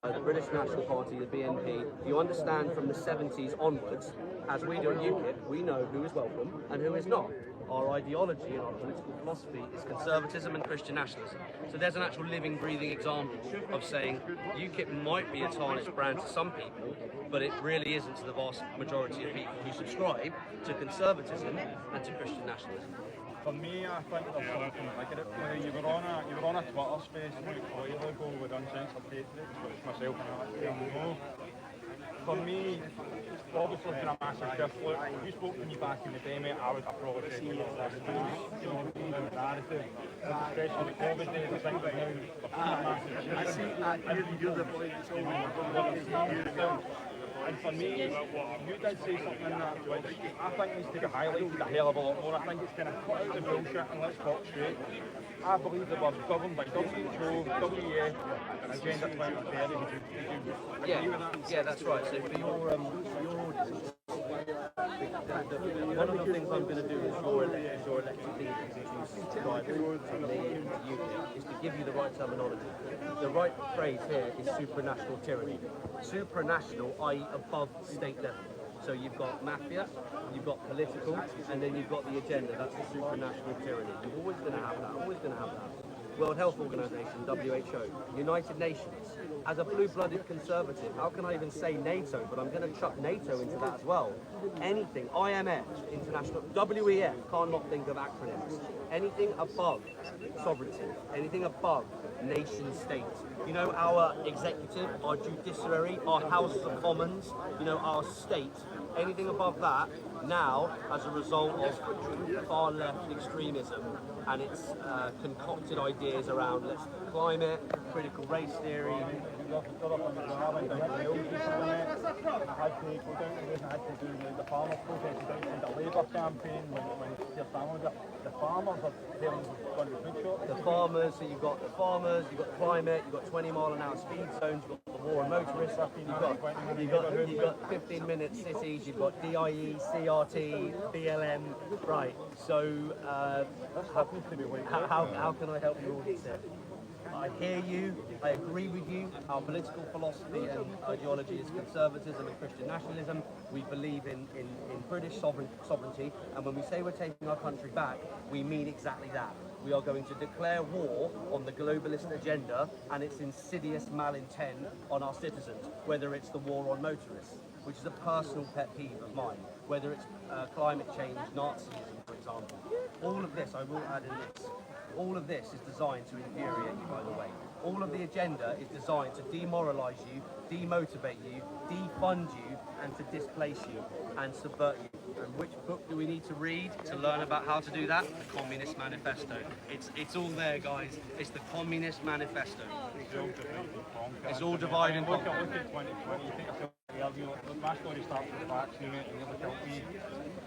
the British National Party, the BNP, you understand from the 70s onwards, as we do at UKIP, we know who is welcome and who is not. Our ideology and our political philosophy is conservatism and Christian nationalism. So there's an actual living, breathing example of saying UKIP might be a tarnished brand to some people, but it really isn't to the vast majority of people who subscribe to conservatism and to Christian nationalism. For me, I think there's something like it. You were on a Twitter space a while ago with Uncensored Patriots, which myself and I know. For me, obviously it's been a massive shift. Look, if you spoke to me back in the day, mate, I would have probably said, you know, the narrative, especially the COVID days, I think that now, I see, you're the point, And for me, you did say something in that, which I think needs to be highlighted a hell of a lot more. I think it's kind of cut out the bullshit and let's talk straight. I believe that we're governed by WHO, WEF, and Agenda 2030. Would you agree with that? Yeah, that's right. So for your audience, one of the things I'm going to do is your elected leaders, introduce drivers and the UKIP, is to give you the right terminology. The right phrase here is supranational tyranny. Supranational, i.e. above state level. So you've got mafia, you've got political, and then you've got the agenda. That's the supranational tyranny. You're always going to have that, always going to have that. World Health Organization, WHO, United Nations. As a blue-blooded conservative, how can I even say NATO? But I'm going to chuck NATO into that as well. Anything, IMF, International, WEF, can't not think of acronyms. Anything above sovereignty, anything above nation state. You know, our executive, our judiciary, our House of Commons, you know, our state, anything above that, now, as a result of far left extremism and its concocted ideas around climate, critical race theory. I had to go down to do the farmers protest down the Labour campaign when the farmers are telling going to food shops. The farmers, so you've got the farmers, you've got climate, you've got 20-mile-an-hour speed zones, you've got the war on motorists, you've got 15-minute cities, you've got DIE, CRT, BLM, right? So how can I help you all this? I hear you, I agree with you. Our political philosophy and ideology is conservatism and Christian nationalism. We believe in British sovereignty, and when we say we're taking our country back, we mean exactly that. We are going to declare war on the globalist agenda and its insidious malintent on our citizens, whether it's the war on motorists, which is a personal pet peeve of mine, whether it's climate change, Nazism, for example. All of this, I will add in this, all of this is designed to infuriate you, by the way. All of the agenda is designed to demoralise you, demotivate you, defund you, and to displace you and subvert you. And which book do we need to read to learn about how to do that? The Communist Manifesto. It's all there, guys. It's the Communist Manifesto. It's all divide and conquer. Look at 2020, you think my story starts with vaccinating, you look at weed,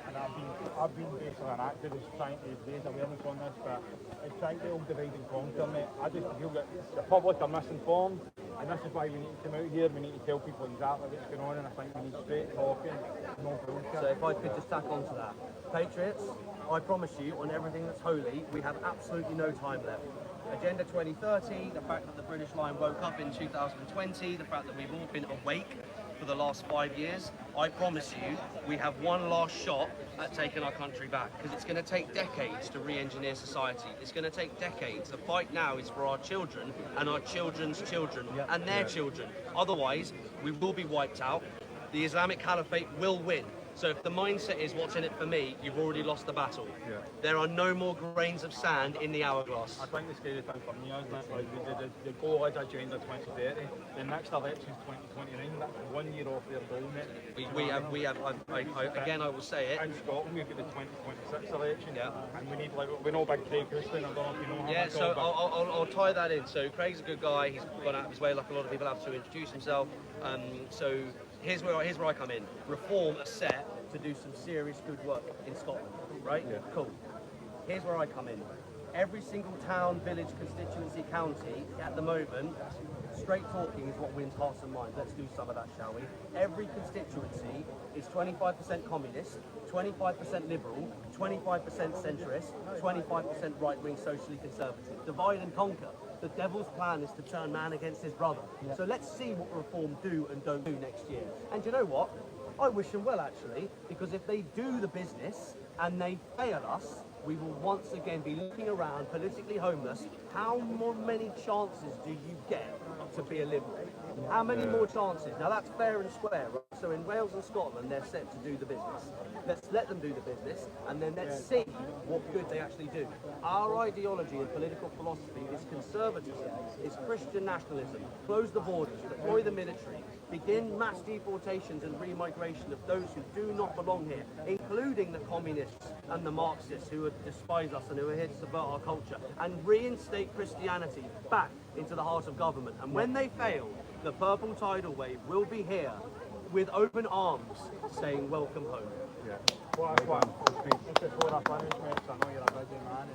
and I've been basically an activist trying to raise awareness on this, but it's trying to all divide and conquer, mate. I just feel that the public are misinformed, and this is why we need to come out here, we need to tell people exactly what's going on, and I think we need straight talking, no bullshit. So if I could just tack on to that. Patriots, I promise you, on everything that's holy, we have absolutely no time left. Agenda 2030, the fact that the British Line woke up in 2020, the fact that we've all been awake for the last 5 years, I promise you, we have one last shot at taking our country back, because it's going to take decades to re-engineer society. It's going to take decades. The fight now is for our children and our children's children and their children. Otherwise, we will be wiped out. The Islamic Caliphate will win. So if the mindset is what's in it for me, you've already lost the battle. Yeah. There are no more grains of sand in the hourglass. I think the scary thing for me is that like, the goal is Agenda 2030. The next election is 2029. That's 1 year off their goal, mate. We have. Again, I will say it. In Scotland, we've got the 2026 election. Yeah. And we need, like, we know Big Craig Houston. I don't know if you know him. Yeah. So I'll tie that in. So Craig's a good guy. He's gone out of his way, like a lot of people have, to introduce himself. So here's where I come in. Reform a set to do some serious good work in Scotland, right? Yeah. Cool. Here's where I come in. Every single town, village, constituency, county, at the moment, straight talking is what wins hearts and minds. Let's do some of that, shall we? Every constituency is 25% communist, 25% liberal, 25% centrist, 25% right-wing socially conservative. Divide and conquer. The devil's plan is to turn man against his brother. Yeah. So let's see what Reform do and don't do next year. And you know what? I wish them well, actually, because if they do the business and they fail us, we will once again be looking around, politically homeless. How many chances do you get to be a Liberal? How many more chances? Now that's fair and square, right? So in Wales and Scotland, they're set to do the business. Let's let them do the business, and then let's see what good they actually do. Our ideology and political philosophy is conservatism, is Christian nationalism. Close the borders, deploy the military, begin mass deportations and remigration of those who do not belong here, including the communists and the Marxists who despise us and who are here to subvert our culture, and reinstate Christianity back into the heart of government. And when they fail, the purple tidal wave will be here with open arms saying welcome home. Yeah. What a fun. It's before I finish, mate, so I know you're a busy man.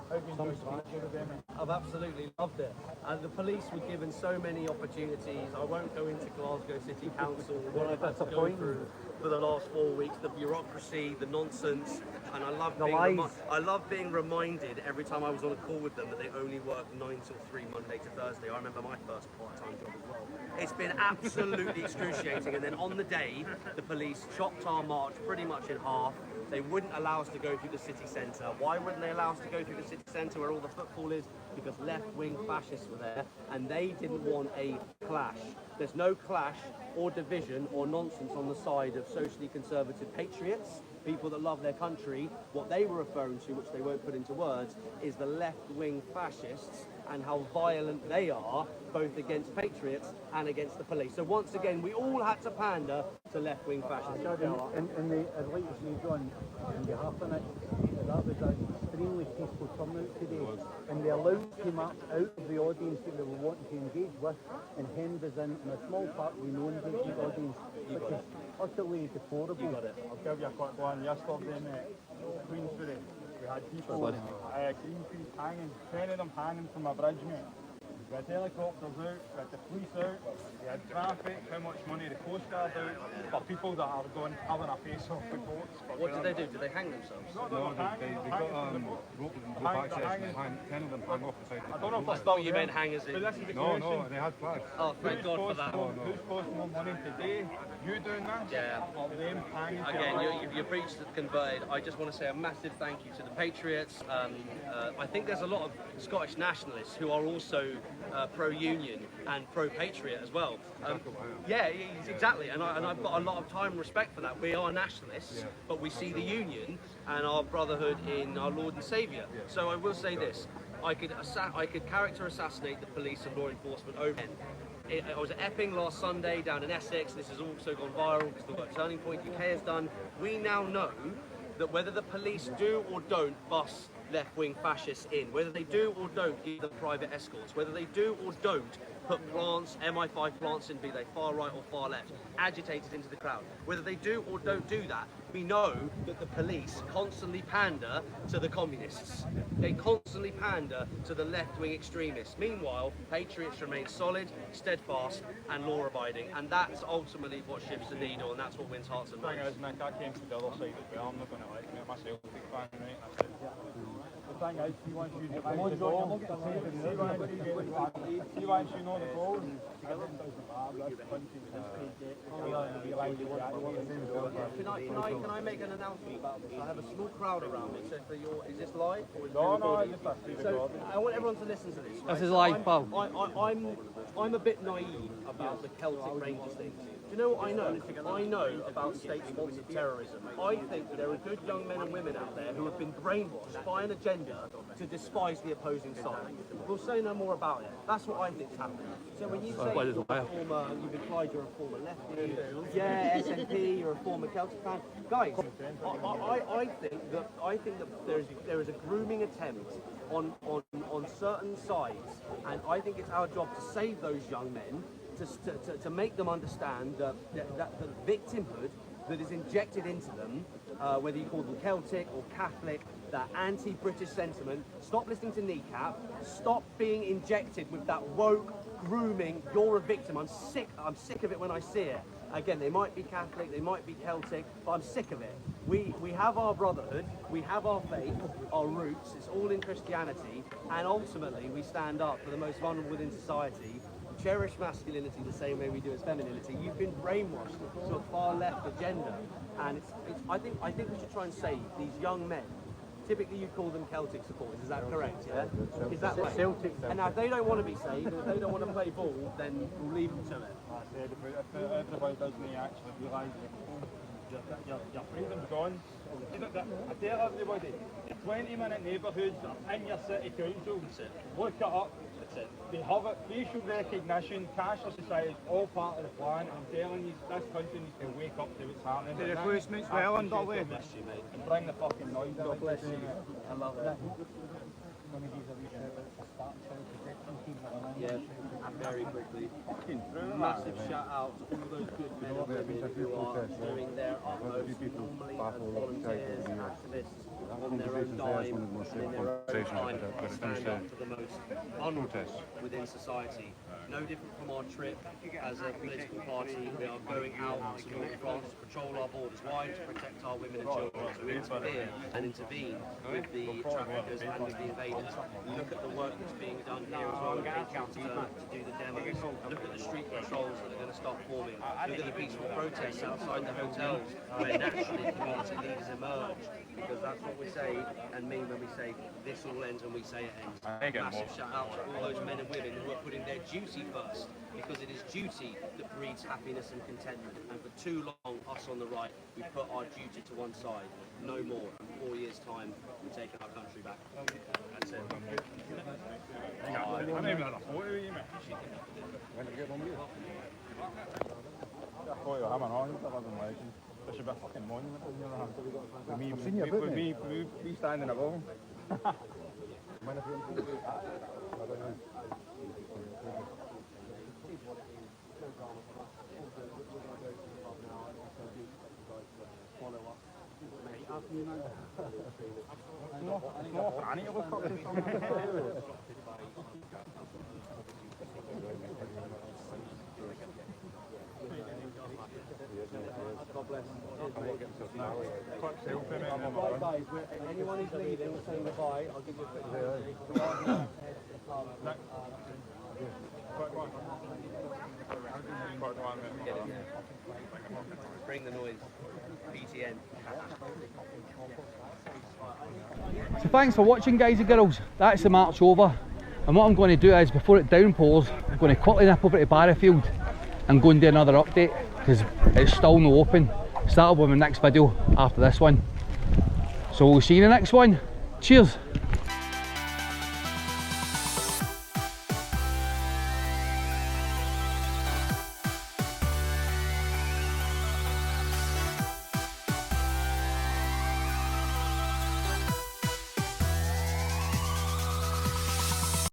How can you do them? I've absolutely loved it. And the police were given so many opportunities. I won't go into Glasgow City Council, what I've had to go through for the last 4 weeks, the bureaucracy, the nonsense, and I love being reminded every time I was on a call with them that they only work 9 till 3 Monday to Thursday. I remember my first part-time job as well. It's been absolutely excruciating, and then on the day, the police chopped our march pretty much in half. They wouldn't allow us to go through the city centre. Why wouldn't they allow us to go through the city centre where all the football is? Because left-wing fascists were there, and they didn't want a clash. There's no clash or division or nonsense on the side of socially conservative patriots, people that love their country. What they were referring to, which they won't put into words, is the left-wing fascists and how violent they are, both against patriots and against the police. So once again, we all had to pander to left-wing fascists. I'd like to say, John, on behalf of it, that was an extremely peaceful turnout today, and the allowance came up out of the audience that they were wanting to engage with, and hemmed us in a small part of the non-engagement audience, which is utterly deplorable. You got it. I'll give you a quick one. Yesterday, mate, Queensbury, we had people, green trees hanging, 10 of them hanging from a bridge, mate. We had helicopters out, we had the police out, we had traffic, how much money the Coast Guard out, for people that are going having a face off the boats. What did they do? Did they hang themselves? No, They got rope back sections behind 10 of them hang off the side. I don't know if I thought you meant hangers in. No, they had flags. Oh, thank God for that. Who's cost more money today? You doing this? Yeah. Or them hanging? Again, you're preached and converted. I just want to say a massive thank you to the Patriots. I think there's a lot of Scottish nationalists who are also pro-union and pro-patriot as well. Yeah, exactly. And I've got a lot of time and respect for that. We are nationalists, but we see the union and our brotherhood in our Lord and Saviour. So I will say this: I could character assassinate the police and law enforcement over. I was at Epping last Sunday down in Essex. This has also gone viral because the work Turning Point UK has done. We now know that whether the police do or don't bus left-wing fascists in, whether they do or don't give them private escorts, whether they do or don't put plants, MI5 plants in, be they far right or far left, agitated into the crowd, whether they do or don't do that, we know that the police constantly pander to the communists. They constantly pander to the left-wing extremists. Meanwhile, patriots remain solid, steadfast and law-abiding, and that's ultimately what shifts the needle, and that's what wins hearts and minds. The thing is, Nick, I came to the other side as well. I'm not going to lie to you, I'm a Celtic fan, right? I said, the thing is, he wants you to play the ball. He wants you know the ball. Can I make an announcement about this? I have a small crowd around me. So is this live? Or is No, it's just so I want everyone to listen to this. Right? This is live, pal. I'm a bit naive about the Celtic Rangers thing. Do you know what I know? I know about state-sponsored terrorism. I think that there are good young men and women out there who have been brainwashed by an agenda to despise the opposing side. We'll say no more about it. That's what I think's happening. So when you say you've implied you're a former lefty, yeah, SNP, you're a former Celtic fan, guys, I think that there is a grooming attempt on certain sides, and I think it's our job to save those young men, to make them understand that the victimhood that is injected into them, whether you call them Celtic or Catholic, that anti-British sentiment, stop listening to Kneecap, stop being injected with that woke grooming, you're a victim. I'm sick of it when I see it. Again, they might be Catholic, they might be Celtic, but I'm sick of it. We have our brotherhood, we have our faith, our roots, it's all in Christianity, and ultimately we stand up for the most vulnerable within society, cherish masculinity the same way we do as femininity. You've been brainwashed to a far left agenda, and I think we should try and save these young men. Typically you call them Celtic supporters, is that correct, yeah? Is that right? Celtic. And now if they don't want to be saved, or if they don't want to play ball, then we'll leave them to it. I said, if everybody doesn't actually realise that your freedom's gone, I tell everybody, your 20-minute neighbourhoods in your city council, look it up, said. They have it, facial recognition, cashless society is all part of the plan. I'm telling you, this country needs to wake up to what's happening. The replacement's well underway. Bless you, mate. And bring the fucking noise down. God bless you. I love it. Yeah, very quickly. Massive shout out to all those good men and women who are doing their utmost normally as volunteers, activists, on their own dime, and in their own time to stand up for the most vulnerable within society. No different from our trip as a political party. We are going out to North France to patrol our borders wide to protect our women and children, to interfere and intervene with the traffickers and with the invaders. Look at the work that's being done here as well in Kettled to do the demos. Look at the street patrols that are going to start forming. Look at the peaceful protests outside the hotels where naturally community leaders emerge. Because that's what we say and mean when we say this all ends when we say it ends. Massive shout out to all those men and women who are putting their duty first, because it is duty that breeds happiness and contentment. And for too long, us on the right, we put our duty to one side. No more. In 4 years' time, we're taking our country back. That's it. I don't even have a photo of you, mate. When did you get one with you? I thought you were having on, that wasn't legend. There should be a fucking monument in your hand. I've seen you put me standing above him. No, Franny, it looks like something. God bless. Right, guys, anyone who's leaving or saying goodbye, I'll give you a quick Bring the noise. BTN. So thanks for watching, guys and girls. That's the march over, and what I'm going to do is, before it downpours, I'm going to quickly nip over to Barrowfield and go and do another update, because it's still no open. So that'll be my next video after this one. So we'll see you in the next one. Cheers.